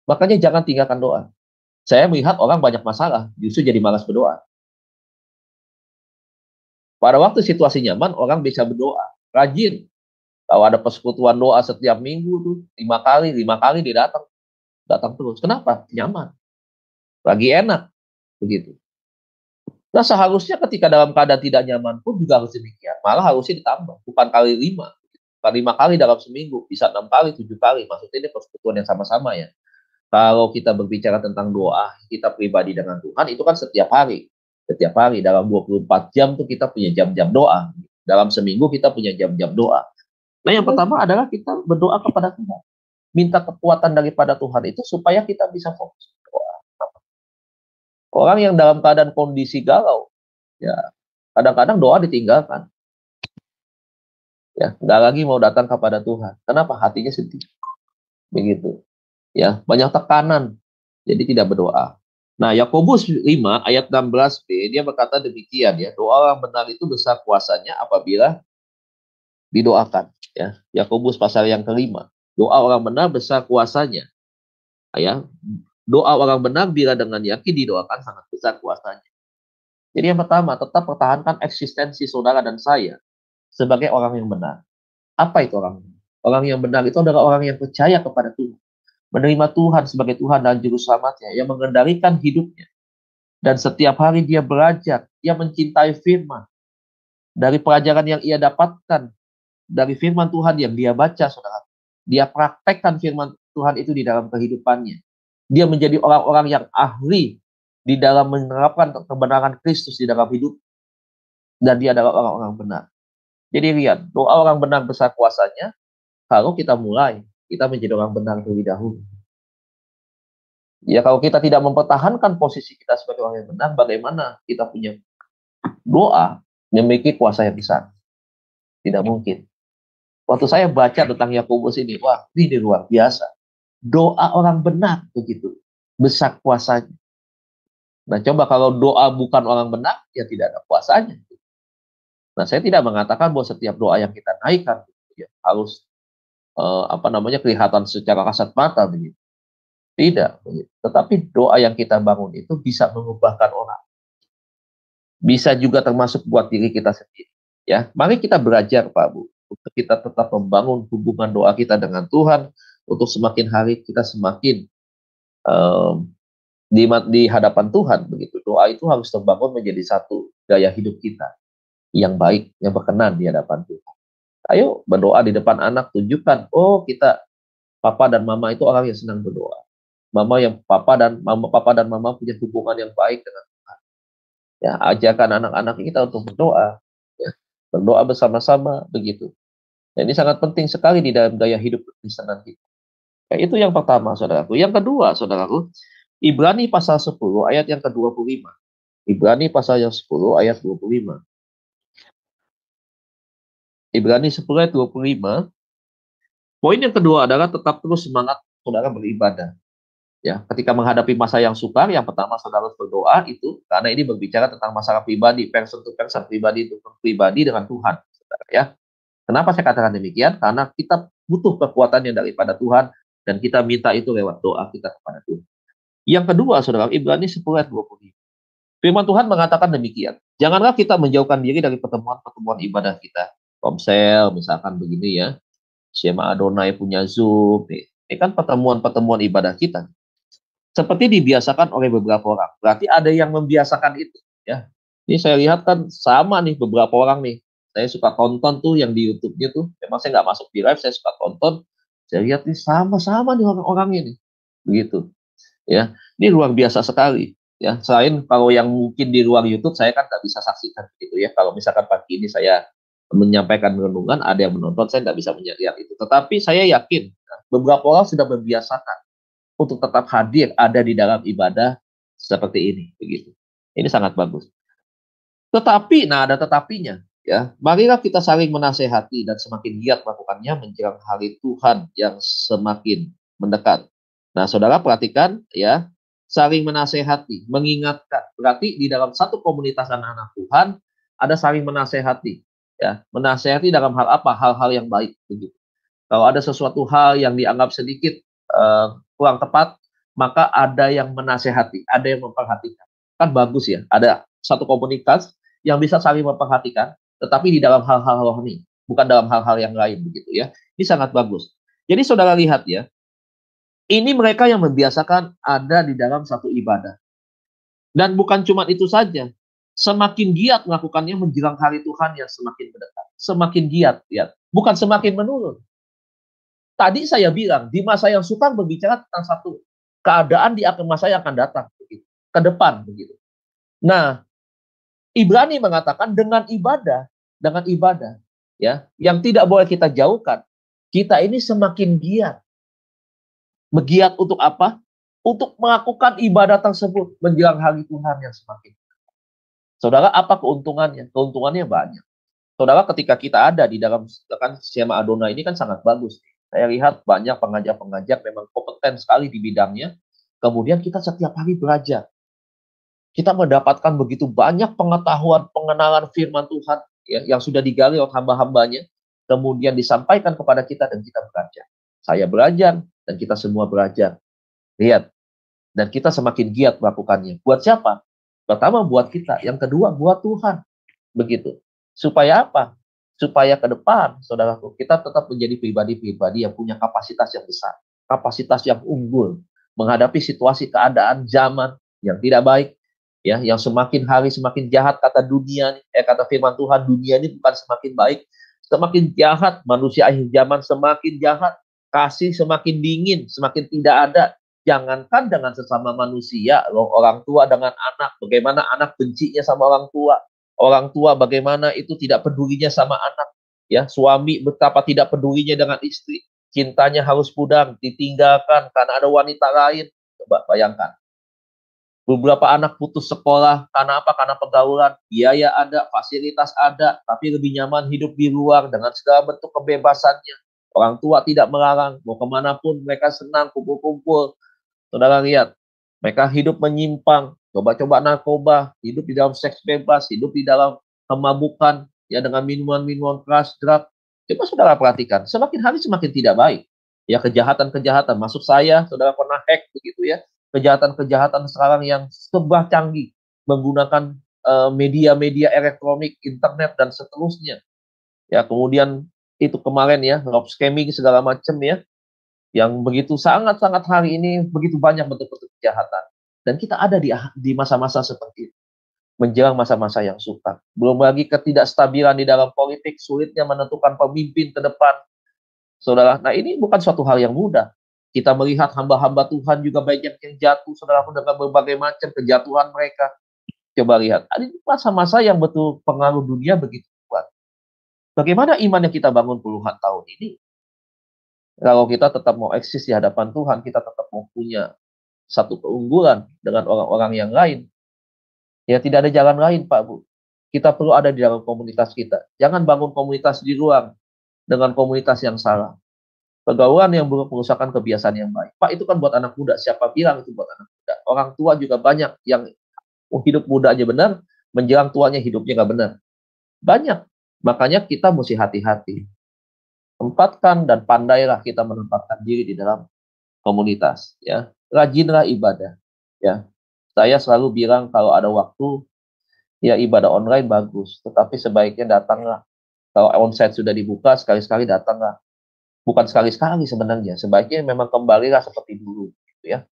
Makanya jangan tinggalkan doa. Saya melihat orang banyak masalah, justru jadi malas berdoa. Pada waktu situasi nyaman, orang bisa berdoa, rajin. Kalau ada persekutuan doa setiap minggu tuh, 5 kali dia datang terus. Kenapa? Nyaman. Lagi enak. Begitu. Nah seharusnya ketika dalam keadaan tidak nyaman pun juga harus demikian. Malah harusnya ditambah. Bukan kali 5. Bukan 5 kali dalam seminggu. Bisa 6 kali, 7 kali. Maksudnya ini persekutuan yang sama-sama ya. Kalau kita berbicara tentang doa kita pribadi dengan Tuhan, itu kan setiap hari. Setiap hari dalam 24 jam tuh kita punya jam-jam doa. Dalam seminggu kita punya jam-jam doa. Nah, yang pertama adalah kita berdoa kepada Tuhan. Minta kekuatan daripada Tuhan itu supaya kita bisa fokus berdoa. Orang yang dalam keadaan kondisi galau, ya kadang-kadang doa ditinggalkan. Ya, nggak lagi mau datang kepada Tuhan. Kenapa? Hatinya sedih. Begitu. Ya, banyak tekanan. Jadi tidak berdoa. Nah, Yakobus 5 ayat 16b dia berkata demikian ya, doa orang benar itu besar kuasanya apabila didoakan ya. Yakobus pasal yang kelima. Doa orang benar besar kuasanya. Ya. Doa orang benar bila dengan yakin didoakan sangat besar kuasanya. Jadi yang pertama, tetap pertahankan eksistensi saudara dan saya sebagai orang yang benar. Apa itu orang benar? Orang yang benar itu adalah orang yang percaya kepada Tuhan, menerima Tuhan sebagai Tuhan dan Juru Selamatnya, yang mengendalikan hidupnya. Dan setiap hari dia belajar, dia mencintai firman. Dari pelajaran yang ia dapatkan, dari firman Tuhan yang dia baca, saudara, dia praktekkan firman Tuhan itu di dalam kehidupannya. Dia menjadi orang-orang yang ahli di dalam menerapkan kebenaran Kristus di dalam hidup. Dan dia adalah orang-orang benar. Jadi lihat, doa orang benar besar kuasanya, kalau kita mulai, kita menjadi orang benar terlebih dahulu. Ya kalau kita tidak mempertahankan posisi kita sebagai orang yang benar, bagaimana kita punya doa memiliki kuasa yang besar? Tidak mungkin. Waktu saya baca tentang Yakobus ini, wah ini luar biasa. Doa orang benar begitu, besar kuasanya. Nah coba kalau doa bukan orang benar, ya tidak ada kuasanya. Nah saya tidak mengatakan bahwa setiap doa yang kita naikkan ya, harus kelihatan secara kasat mata begitu. Tidak, begitu. Tetapi doa yang kita bangun itu bisa mengubahkan orang. Bisa juga termasuk buat diri kita sendiri. Ya, mari kita belajar, Pak Bu, untuk kita tetap membangun hubungan doa kita dengan Tuhan, untuk semakin hari kita semakin di hadapan Tuhan begitu. Doa itu harus terbangun menjadi satu gaya hidup kita yang baik, yang berkenan di hadapan Tuhan. Ayo berdoa di depan anak, tunjukkan, oh kita papa dan mama itu orang yang senang berdoa. Papa dan mama punya hubungan yang baik dengan Tuhan. Ya, ajarkan anak-anak kita untuk berdoa, ya, berdoa bersama-sama begitu. Dan ini sangat penting sekali di dalam gaya hidup kekristenan kita. Ya, itu yang pertama, saudaraku. Yang kedua, saudaraku, Ibrani pasal 10 ayat yang ke-25. Ibrani pasal yang 10 ayat 25. Ibrani 10 ayat 25. Poin yang kedua adalah tetap terus semangat saudara beribadah. Ya, ketika menghadapi masa yang sukar, yang pertama saudara harus berdoa itu karena ini berbicara tentang masalah pribadi, person to person, pribadi dengan Tuhan, saudara, ya. Kenapa saya katakan demikian? Karena kita butuh kekuatan yang daripada Tuhan dan kita minta itu lewat doa kita kepada Tuhan. Yang kedua, saudara, Ibrani 10 ayat 25. Firman Tuhan mengatakan demikian. Janganlah kita menjauhkan diri dari pertemuan-pertemuan ibadah kita. Komsel, misalkan begini ya. Shema Adonai punya Zoom. Ini kan pertemuan-pertemuan ibadah kita. Seperti dibiasakan oleh beberapa orang. Berarti ada yang membiasakan itu. Ya. Ini saya lihat kan sama nih beberapa orang nih. Saya suka tonton tuh yang di YouTube-nya tuh. Memang saya nggak masuk di live, saya suka tonton. Saya lihat nih sama-sama nih orang-orang ini. Begitu. Ya, ini luar biasa sekali. Ya, selain kalau yang mungkin di luar YouTube saya kan nggak bisa saksikan gitu ya. Kalau misalkan pagi ini saya menyampaikan renungan, ada yang menonton, saya nggak bisa melihat itu. Tetapi saya yakin beberapa orang sudah membiasakan untuk tetap hadir ada di dalam ibadah seperti ini, begitu. Ini sangat bagus. Tetapi, nah ada tetapinya, ya. Marilah kita saling menasehati dan semakin giat melakukannya menjelang hari Tuhan yang semakin mendekat. Nah, saudara perhatikan, ya, saling menasehati, mengingatkan. Berarti di dalam satu komunitas anak-anak Tuhan ada saling menasehati, ya. Menasehati dalam hal apa? Hal-hal yang baik, begitu. Kalau ada sesuatu hal yang dianggap sedikit kurang tepat, maka ada yang menasehati, ada yang memperhatikan. Kan bagus ya, ada satu komunitas yang bisa saling memperhatikan, tetapi di dalam hal-hal rohani, bukan dalam hal-hal yang lain begitu ya. Ini sangat bagus. Jadi saudara lihat ya, ini mereka yang membiasakan ada di dalam satu ibadah. Dan bukan cuma itu saja, semakin giat melakukannya menjelang hari Tuhan yang semakin mendekat. Semakin giat, ya. Bukan semakin menurun. Tadi saya bilang, di masa yang sukar berbicara tentang satu keadaan di akhir masa yang akan datang, begitu, ke depan begitu. Nah, Ibrani mengatakan dengan ibadah ya, yang tidak boleh kita jauhkan. Kita ini semakin giat. Bergiat untuk apa? Untuk melakukan ibadah tersebut menjelang hari Tuhan yang semakin. Saudara, apa keuntungannya? Keuntungannya banyak. Saudara, ketika kita ada di dalam kan skema Adonai ini kan sangat bagus. Saya lihat banyak pengajar-pengajar memang kompeten sekali di bidangnya. Kemudian kita setiap hari belajar. Kita mendapatkan begitu banyak pengetahuan, pengenalan firman Tuhan ya, yang sudah digali oleh hamba-hambanya, kemudian disampaikan kepada kita dan kita belajar. Saya belajar dan kita semua belajar. Lihat, dan kita semakin giat melakukannya. Buat siapa? Pertama buat kita, yang kedua buat Tuhan. Begitu. Supaya apa? Supaya ke depan, saudaraku, kita tetap menjadi pribadi-pribadi yang punya kapasitas yang besar, kapasitas yang unggul, menghadapi situasi keadaan zaman yang tidak baik, ya, yang semakin hari semakin jahat, kata dunia, kata firman Tuhan, dunia ini bukan semakin baik, semakin jahat, manusia akhir zaman semakin jahat, kasih semakin dingin, semakin tidak ada. Jangankan dengan sesama manusia, loh, orang tua dengan anak, bagaimana anak bencinya sama orang tua bagaimana itu tidak pedulinya sama anak, ya, suami betapa tidak pedulinya dengan istri, cintanya harus pudar, ditinggalkan karena ada wanita lain. Coba bayangkan. Beberapa anak putus sekolah karena apa? Karena pergaulan, biaya ada, fasilitas ada, tapi lebih nyaman hidup di luar dengan segala bentuk kebebasannya. Orang tua tidak melarang, mau kemanapun mereka senang kumpul-kumpul. Saudara lihat, mereka hidup menyimpang, coba-coba narkoba, hidup di dalam seks bebas, hidup di dalam kemabukan, ya, dengan minuman-minuman keras, drug. Coba saudara perhatikan, semakin hari semakin tidak baik. Ya, kejahatan-kejahatan, masuk saya, saudara pernah hack begitu ya, kejahatan-kejahatan sekarang yang serba canggih, menggunakan media-media elektronik, internet, dan seterusnya. Ya, kemudian itu kemarin ya, love scamming segala macam ya, yang begitu sangat-sangat hari ini begitu banyak bentuk-bentuk kejahatan. Dan kita ada di masa-masa seperti itu. Menjelang masa-masa yang sukar. Belum lagi ketidakstabilan di dalam politik, sulitnya menentukan pemimpin ke depan. Saudara, nah ini bukan suatu hal yang mudah. Kita melihat hamba-hamba Tuhan juga banyak yang jatuh, saudara, dengan berbagai macam kejatuhan mereka. Coba lihat, ada masa-masa yang betul pengaruh dunia begitu kuat. Bagaimana iman yang kita bangun puluhan tahun ini? Kalau kita tetap mau eksis di hadapan Tuhan, kita tetap mau punya satu keunggulan dengan orang-orang yang lain. Ya, tidak ada jalan lain, Pak, Bu. Kita perlu ada di dalam komunitas kita. Jangan bangun komunitas di luar dengan komunitas yang salah. Pergaulan yang buruk merusakan kebiasaan yang baik. Pak, itu kan buat anak muda. Siapa bilang itu buat anak muda? Orang tua juga banyak yang hidup muda aja benar, menjelang tuanya hidupnya nggak benar. Banyak. Makanya kita mesti hati-hati. Tempatkan dan pandailah kita menempatkan diri di dalam komunitas, ya. Rajinlah ibadah, ya. Saya selalu bilang kalau ada waktu, ya, ibadah online bagus, tetapi sebaiknya datanglah. Kalau onsite sudah dibuka, sekali-sekali datanglah. Bukan sekali-sekali sebenarnya, sebaiknya memang kembalilah seperti dulu, gitu ya.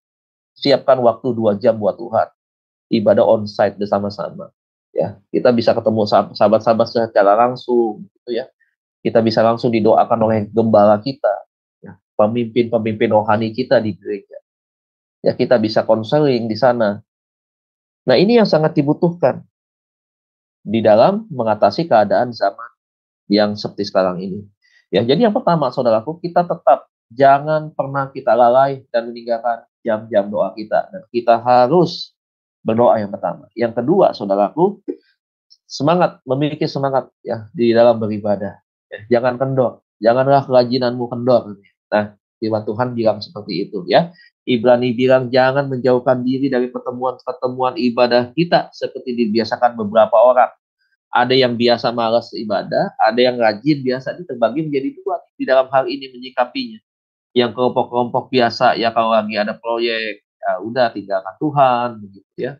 Siapkan waktu 2 jam buat Tuhan, ibadah onsite bersama-sama, ya. Kita bisa ketemu sahabat-sahabat secara langsung, gitu ya. Kita bisa langsung didoakan oleh gembala kita, ya, pemimpin-pemimpin rohani kita di gereja. Ya, kita bisa konseling di sana. Nah, ini yang sangat dibutuhkan di dalam mengatasi keadaan zaman yang seperti sekarang ini. Ya, jadi yang pertama, saudaraku, kita tetap jangan pernah kita lalai dan meninggalkan jam-jam doa kita. Dan kita harus berdoa yang pertama. Yang kedua, saudaraku, semangat, memiliki semangat ya di dalam beribadah. Ya, jangan kendor, janganlah kerajinanmu kendor. Nah, firman Tuhan bilang seperti itu ya. Ibrani bilang jangan menjauhkan diri dari pertemuan-pertemuan ibadah kita seperti dibiasakan beberapa orang. Ada yang biasa malas ibadah, ada yang rajin, biasa terbagi menjadi dua di dalam hal ini menyikapinya. Yang kelompok-kelompok biasa ya kalau lagi ada proyek, ya udah tinggalkan Tuhan begitu ya.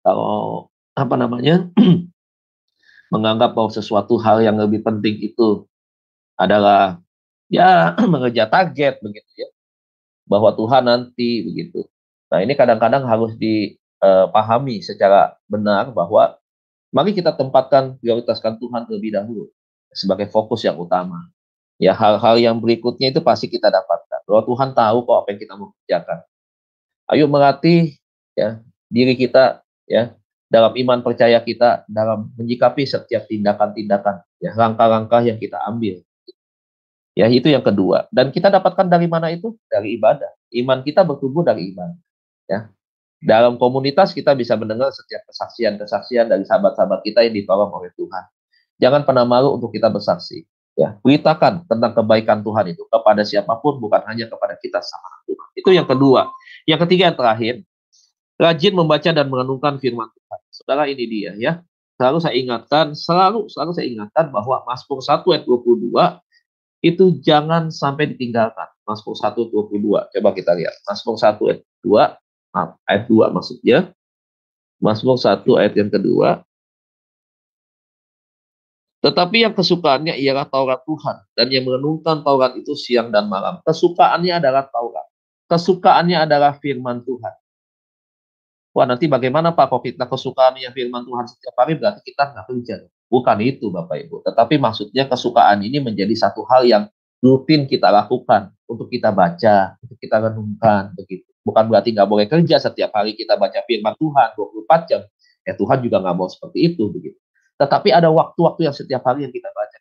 Kalau apa namanya? menganggap bahwa sesuatu hal yang lebih penting itu adalah ya mengejar target begitu ya, bahwa Tuhan nanti begitu. Nah, ini kadang-kadang harus dipahami secara benar bahwa mari kita tempatkan, prioritaskan Tuhan terlebih dahulu sebagai fokus yang utama. Ya, hal-hal yang berikutnya itu pasti kita dapatkan. Bahwa Tuhan tahu kok apa yang kita mau kerjakan. Ayo melatih ya diri kita ya dalam iman percaya kita dalam menyikapi setiap tindakan-tindakan ya langkah-langkah yang kita ambil. Ya itu yang kedua. Dan kita dapatkan dari mana itu? Dari ibadah. Iman kita bertumbuh dari iman. Ya. Dalam komunitas kita bisa mendengar setiap kesaksian-kesaksian dari sahabat-sahabat kita yang ditolong oleh Tuhan. Jangan pernah malu untuk kita bersaksi. Ya, beritakan tentang kebaikan Tuhan itu kepada siapapun, bukan hanya kepada kita sama Tuhan. Itu yang kedua. Yang ketiga yang terakhir, rajin membaca dan merenungkan firman Tuhan. Saudara, ini dia ya. Selalu saya ingatkan bahwa Mazmur 1 ayat 22 itu jangan sampai ditinggalkan. Mazmur 1:22. Coba kita lihat. Mazmur 1 ayat 2, ayat 2 maksudnya. Mazmur 1 ayat yang kedua. Tetapi yang kesukaannya ialah Taurat Tuhan, dan yang merenungkan Taurat itu siang dan malam. Kesukaannya adalah Taurat. Kesukaannya adalah firman Tuhan. Wah, nanti bagaimana Pak kok kita kesukaannya firman Tuhan setiap hari, berarti kita nggak kerja. Bukan itu Bapak Ibu. Tetapi maksudnya kesukaan ini menjadi satu hal yang rutin kita lakukan. Untuk kita baca, untuk kita renungkan. Begitu. Bukan berarti nggak boleh kerja setiap hari kita baca firman Tuhan 24 jam. Ya Tuhan juga nggak mau seperti itu. Begitu. Tetapi ada waktu-waktu yang setiap hari yang kita baca.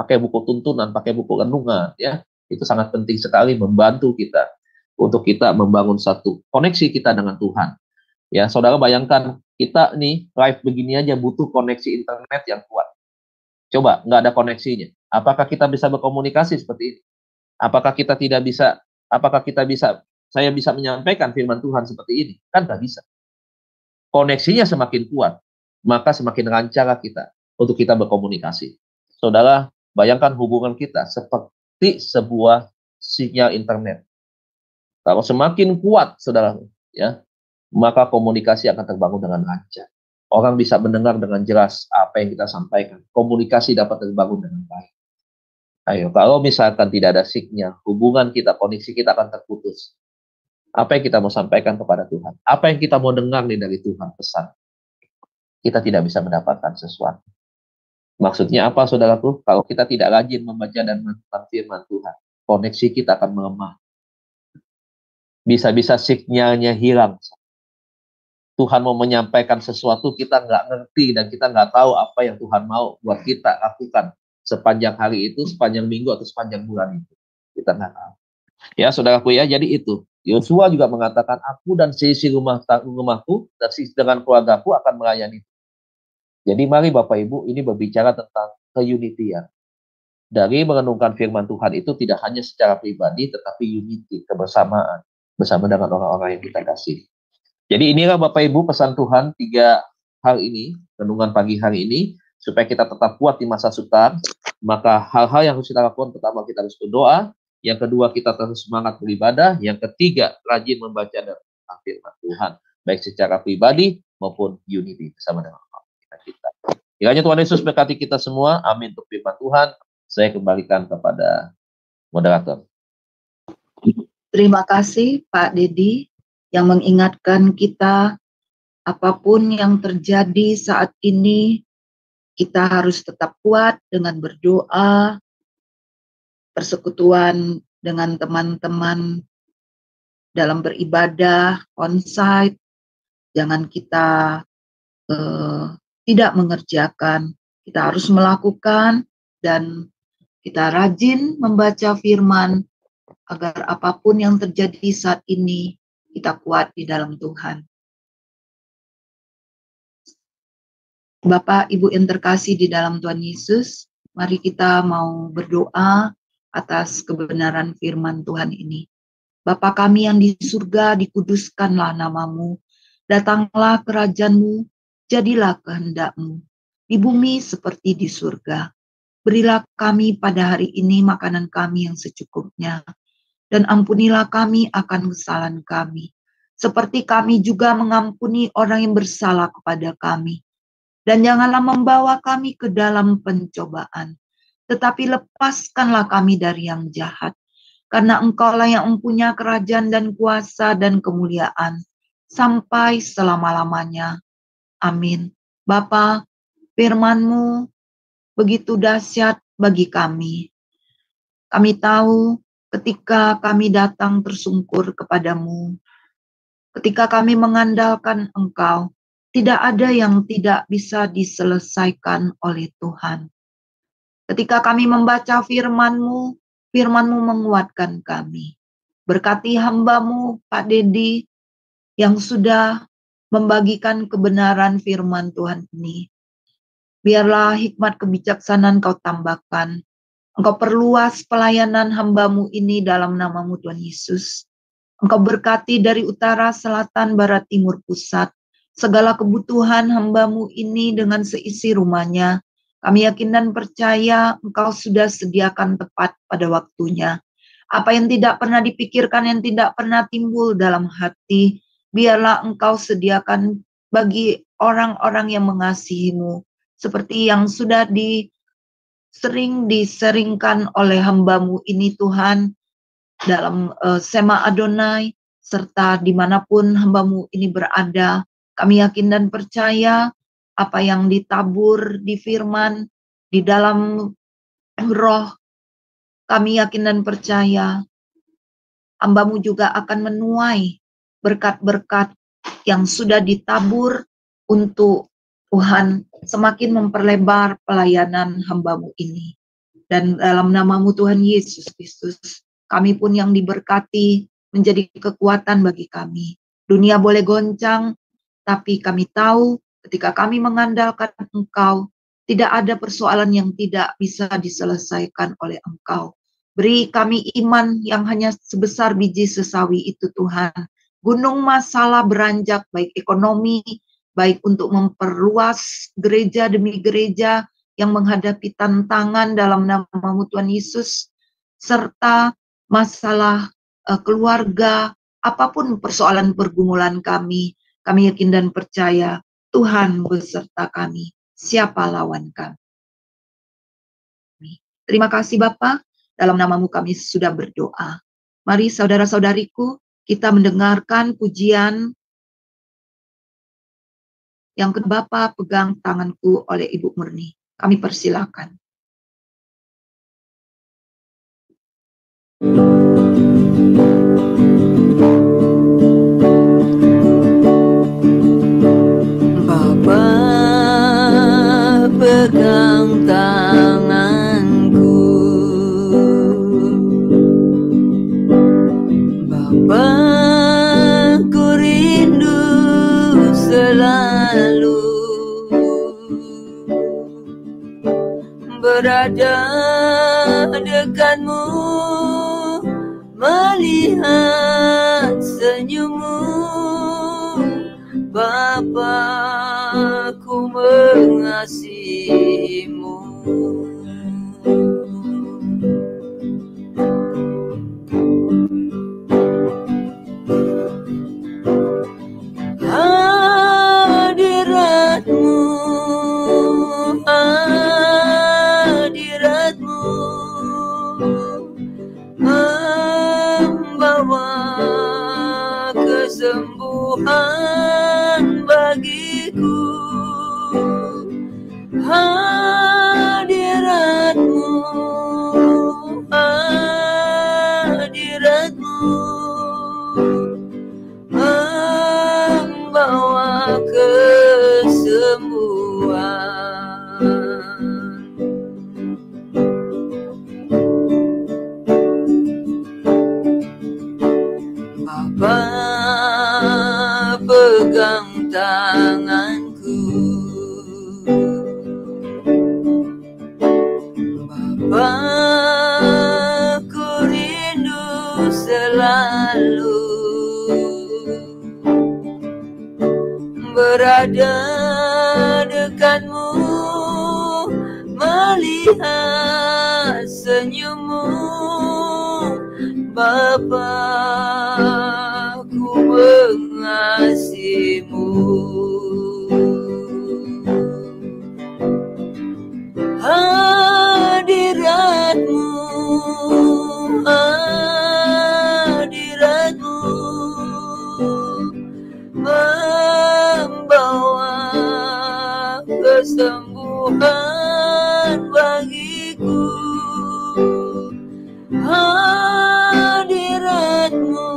Pakai buku tuntunan, pakai buku renungan. Ya, itu sangat penting sekali membantu kita. Untuk kita membangun satu koneksi kita dengan Tuhan. Ya, saudara bayangkan kita nih live begini aja butuh koneksi internet yang kuat. Coba nggak ada koneksinya. Apakah kita bisa berkomunikasi seperti ini? Apakah kita tidak bisa? Apakah kita bisa? Saya bisa menyampaikan firman Tuhan seperti ini? Kan nggak bisa. Koneksinya semakin kuat, maka semakin lancar kita untuk kita berkomunikasi. Saudara, bayangkan hubungan kita seperti sebuah sinyal internet. Kalau semakin kuat, saudara, ya, maka komunikasi akan terbangun dengan lancar. Orang bisa mendengar dengan jelas apa yang kita sampaikan. Komunikasi dapat terbangun dengan baik. Ayo, kalau misalkan tidak ada sinyal, hubungan kita, koneksi kita akan terputus. Apa yang kita mau sampaikan kepada Tuhan? Apa yang kita mau dengar nih dari Tuhan pesan? Kita tidak bisa mendapatkan sesuatu. Maksudnya apa, saudaraku? Kalau kita tidak rajin membaca dan merenungkan firman Tuhan, koneksi kita akan melemah. Bisa-bisa sinyalnya hilang. Tuhan mau menyampaikan sesuatu, kita nggak ngerti dan kita nggak tahu apa yang Tuhan mau buat kita lakukan sepanjang hari itu, sepanjang minggu atau sepanjang bulan itu. Kita nggak tahu. Ya, saudaraku ya, jadi itu. Yosua juga mengatakan, aku dan seisi rumahku dan dengan keluargaku akan melayani. Jadi mari Bapak Ibu, ini berbicara tentang keunitian. Dari merenungkan firman Tuhan itu tidak hanya secara pribadi, tetapi unity, kebersamaan bersama dengan orang-orang yang kita kasih. Jadi inilah Bapak Ibu pesan Tuhan 3 hal ini, renungan pagi hari ini, supaya kita tetap kuat di masa sukar. Maka hal-hal yang harus kita lakukan, pertama kita harus berdoa, yang kedua kita terus semangat beribadah, yang ketiga rajin membaca dan firman Tuhan, baik secara pribadi maupun unity bersama dengan orang kita. Kiranya Tuhan Yesus berkati kita semua. Amin untuk firman Tuhan. Saya kembalikan kepada moderator. Terima kasih Pak Dedi yang mengingatkan kita apapun yang terjadi saat ini, kita harus tetap kuat dengan berdoa, persekutuan dengan teman-teman dalam beribadah, onsite. Jangan kita tidak mengerjakan, kita harus melakukan dan kita rajin membaca firman agar apapun yang terjadi saat ini, kita kuat di dalam Tuhan. Bapak, Ibu yang terkasih di dalam Tuhan Yesus, mari kita mau berdoa atas kebenaran firman Tuhan ini. Bapa kami yang di surga, dikuduskanlah namamu, datanglah kerajaan-Mu, jadilah kehendak-Mu, di bumi seperti di surga. Berilah kami pada hari ini makanan kami yang secukupnya, dan ampunilah kami akan kesalahan kami, seperti kami juga mengampuni orang yang bersalah kepada kami. Dan janganlah membawa kami ke dalam pencobaan, tetapi lepaskanlah kami dari yang jahat. Karena Engkaulah yang mempunyai kerajaan dan kuasa dan kemuliaan, sampai selama-lamanya. Amin. Bapa, firman-Mu begitu dahsyat bagi kami. Kami tahu ketika kami datang tersungkur kepadamu, Ketika kami mengandalkan Engkau, tidak ada yang tidak bisa diselesaikan oleh Tuhan. Ketika kami membaca firman-Mu, firman-Mu menguatkan kami. Berkati hamba-Mu, Pak Dedi, yang sudah membagikan kebenaran firman Tuhan ini. Biarlah hikmat kebijaksanaan Kau tambahkan. Engkau perluas pelayanan hamba-Mu ini dalam nama-Mu Tuhan Yesus. Engkau berkati dari utara, selatan, barat, timur, pusat. Segala kebutuhan hamba-Mu ini dengan seisi rumahnya. Kami yakin dan percaya Engkau sudah sediakan tepat pada waktunya. Apa yang tidak pernah dipikirkan, yang tidak pernah timbul dalam hati, biarlah Engkau sediakan bagi orang-orang yang mengasihi-Mu. Seperti yang sudah sering diseringkan oleh hamba-Mu ini Tuhan, dalam Sema Adonai, serta dimanapun hamba-Mu ini berada. Kami yakin dan percaya apa yang ditabur di firman, di dalam roh, kami yakin dan percaya hamba-Mu juga akan menuai berkat-berkat yang sudah ditabur untuk Tuhan semakin memperlebar pelayanan hamba-Mu ini. Dan dalam nama-Mu Tuhan Yesus Kristus, kami pun yang diberkati menjadi kekuatan bagi kami. Dunia boleh goncang, tapi kami tahu ketika kami mengandalkan Engkau, tidak ada persoalan yang tidak bisa diselesaikan oleh Engkau. Beri kami iman yang hanya sebesar biji sesawi itu Tuhan. Gunung masalah beranjak, baik ekonomi, baik untuk memperluas gereja demi gereja yang menghadapi tantangan dalam nama-Mu Tuhan Yesus, serta masalah keluarga, apapun persoalan pergumulan kami yakin dan percaya Tuhan beserta kami. Siapa lawan kami? Terima kasih Bapa, dalam nama-Mu kami sudah berdoa. Mari saudara-saudariku, kita mendengarkan pujian yang ke Bapa pegang tanganku oleh Ibu Murni. Kami persilakan. Bapa pegang tanganku, Bapa ku rindu selalu berada dekatmu, melihat senyummu. Bapa, ku mengasihimu. Hadiratmu, hadiratmu membawa kesembuhan bagiku. Hadiratmu, hadiratmu membawa kesembuhan. Bapa pegang tanganku, Bapa ku rindu selalu berada dekatmu, melihat senyummu. Bapa, ku mengasihimu. Hadiratmu, hadiratmu membawa kesembuhan bagiku. Hadiratmu, hadiratmu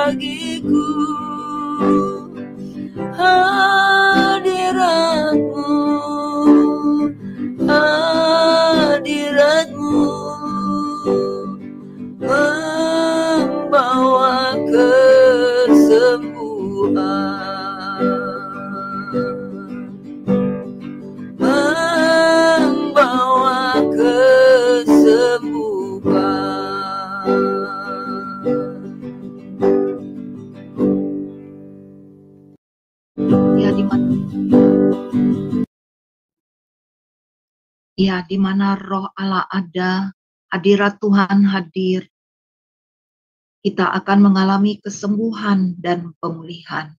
bagiku, hadiratmu, hadiratmu membawa kesembuhan, membawa kesembuhan. Ya, di mana roh Allah ada, hadirat Tuhan hadir, kita akan mengalami kesembuhan dan pemulihan.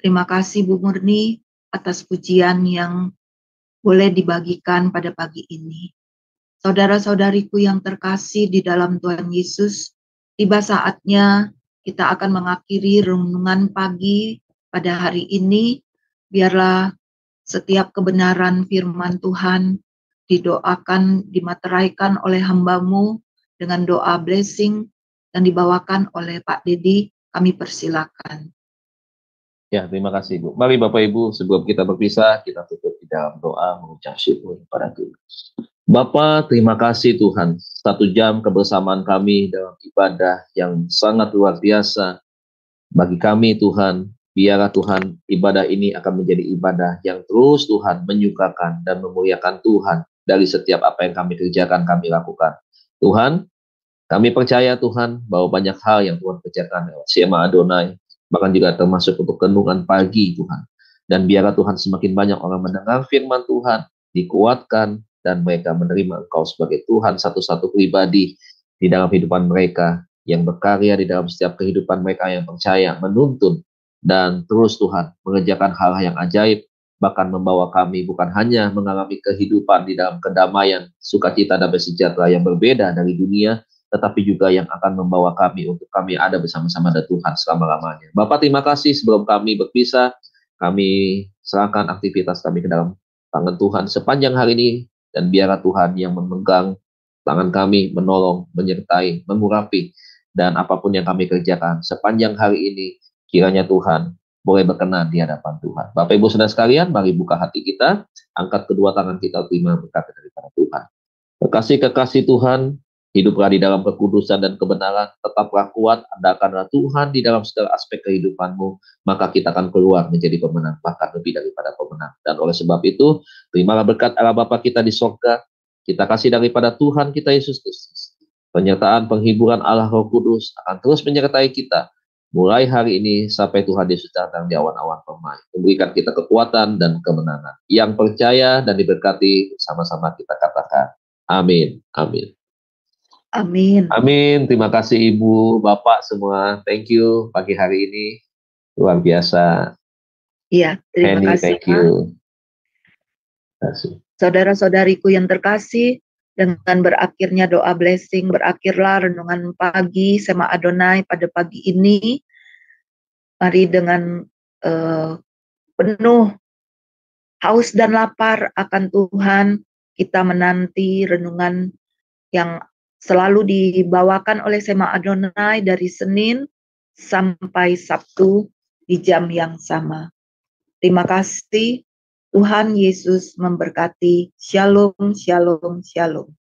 Terima kasih Bu Murni atas pujian yang boleh dibagikan pada pagi ini. Saudara-saudariku yang terkasih di dalam Tuhan Yesus, tiba saatnya kita akan mengakhiri renungan pagi pada hari ini. Biarlah setiap kebenaran firman Tuhan didoakan, dimateraikan oleh hamba-Mu dengan doa blessing dan dibawakan oleh Pak Dedi. Kami persilakan. Ya, terima kasih Bu. Mari Bapak Ibu, sebelum kita berpisah, kita tutup di dalam doa mengucap syukur kepada Tuhan. Bapa, terima kasih Tuhan. 1 jam kebersamaan kami dalam ibadah yang sangat luar biasa bagi kami Tuhan. Biarlah Tuhan ibadah ini akan menjadi ibadah yang terus Tuhan menyukakan dan memuliakan Tuhan dari setiap apa yang kami kerjakan, kami lakukan. Tuhan, kami percaya Tuhan bahwa banyak hal yang Tuhan kerjakan lewat Shema Adonai, bahkan juga termasuk untuk renungan pagi Tuhan. Dan biarlah Tuhan semakin banyak orang mendengar firman Tuhan, dikuatkan, dan mereka menerima Engkau sebagai Tuhan satu-satu pribadi di dalam kehidupan mereka, yang berkarya di dalam setiap kehidupan mereka yang percaya, menuntun, dan terus Tuhan mengerjakan hal yang ajaib, bahkan membawa kami bukan hanya mengalami kehidupan di dalam kedamaian, sukacita, dan sejahtera yang berbeda dari dunia, tetapi juga yang akan membawa kami untuk kami ada bersama-sama dengan Tuhan selama-lamanya. Bapak, terima kasih. Sebelum kami berpisah, kami serahkan aktivitas kami ke dalam tangan Tuhan sepanjang hari ini, dan biarlah Tuhan yang memegang tangan kami, menolong, menyertai, mengurapi, dan apapun yang kami kerjakan sepanjang hari ini, kiranya Tuhan boleh berkenan di hadapan Tuhan. Bapak Ibu Saudara sekalian, mari buka hati kita, angkat kedua tangan kita, terima berkat daripada Tuhan. Kekasih-kekasih Tuhan, hiduplah di dalam kekudusan dan kebenaran, tetaplah kuat, andalkanlah Tuhan di dalam segala aspek kehidupanmu, maka kita akan keluar menjadi pemenang, bahkan lebih daripada pemenang. Dan oleh sebab itu, terimalah berkat Allah Bapa kita di sorga, kita kasih daripada Tuhan kita Yesus Kristus, penyertaan penghiburan Allah Roh Kudus akan terus menyertai kita, mulai hari ini sampai Tuhan Yesus datang di awan-awan permai, memberikan kita kekuatan dan kemenangan. Yang percaya dan diberkati, sama-sama kita katakan, amin, amin. Amin. Amin. Terima kasih Ibu, Bapak semua. Thank you pagi hari ini. Luar biasa. Iya, terima Henny, kasih. thank you. Saudara-saudariku yang terkasih, dengan berakhirnya doa blessing, berakhirlah renungan pagi Shema Adonai pada pagi ini. Mari dengan penuh haus dan lapar akan Tuhan, kita menanti renungan yang selalu dibawakan oleh Shema Adonai dari Senin sampai Sabtu di jam yang sama. Terima kasih. Tuhan Yesus memberkati. Shalom, shalom, shalom.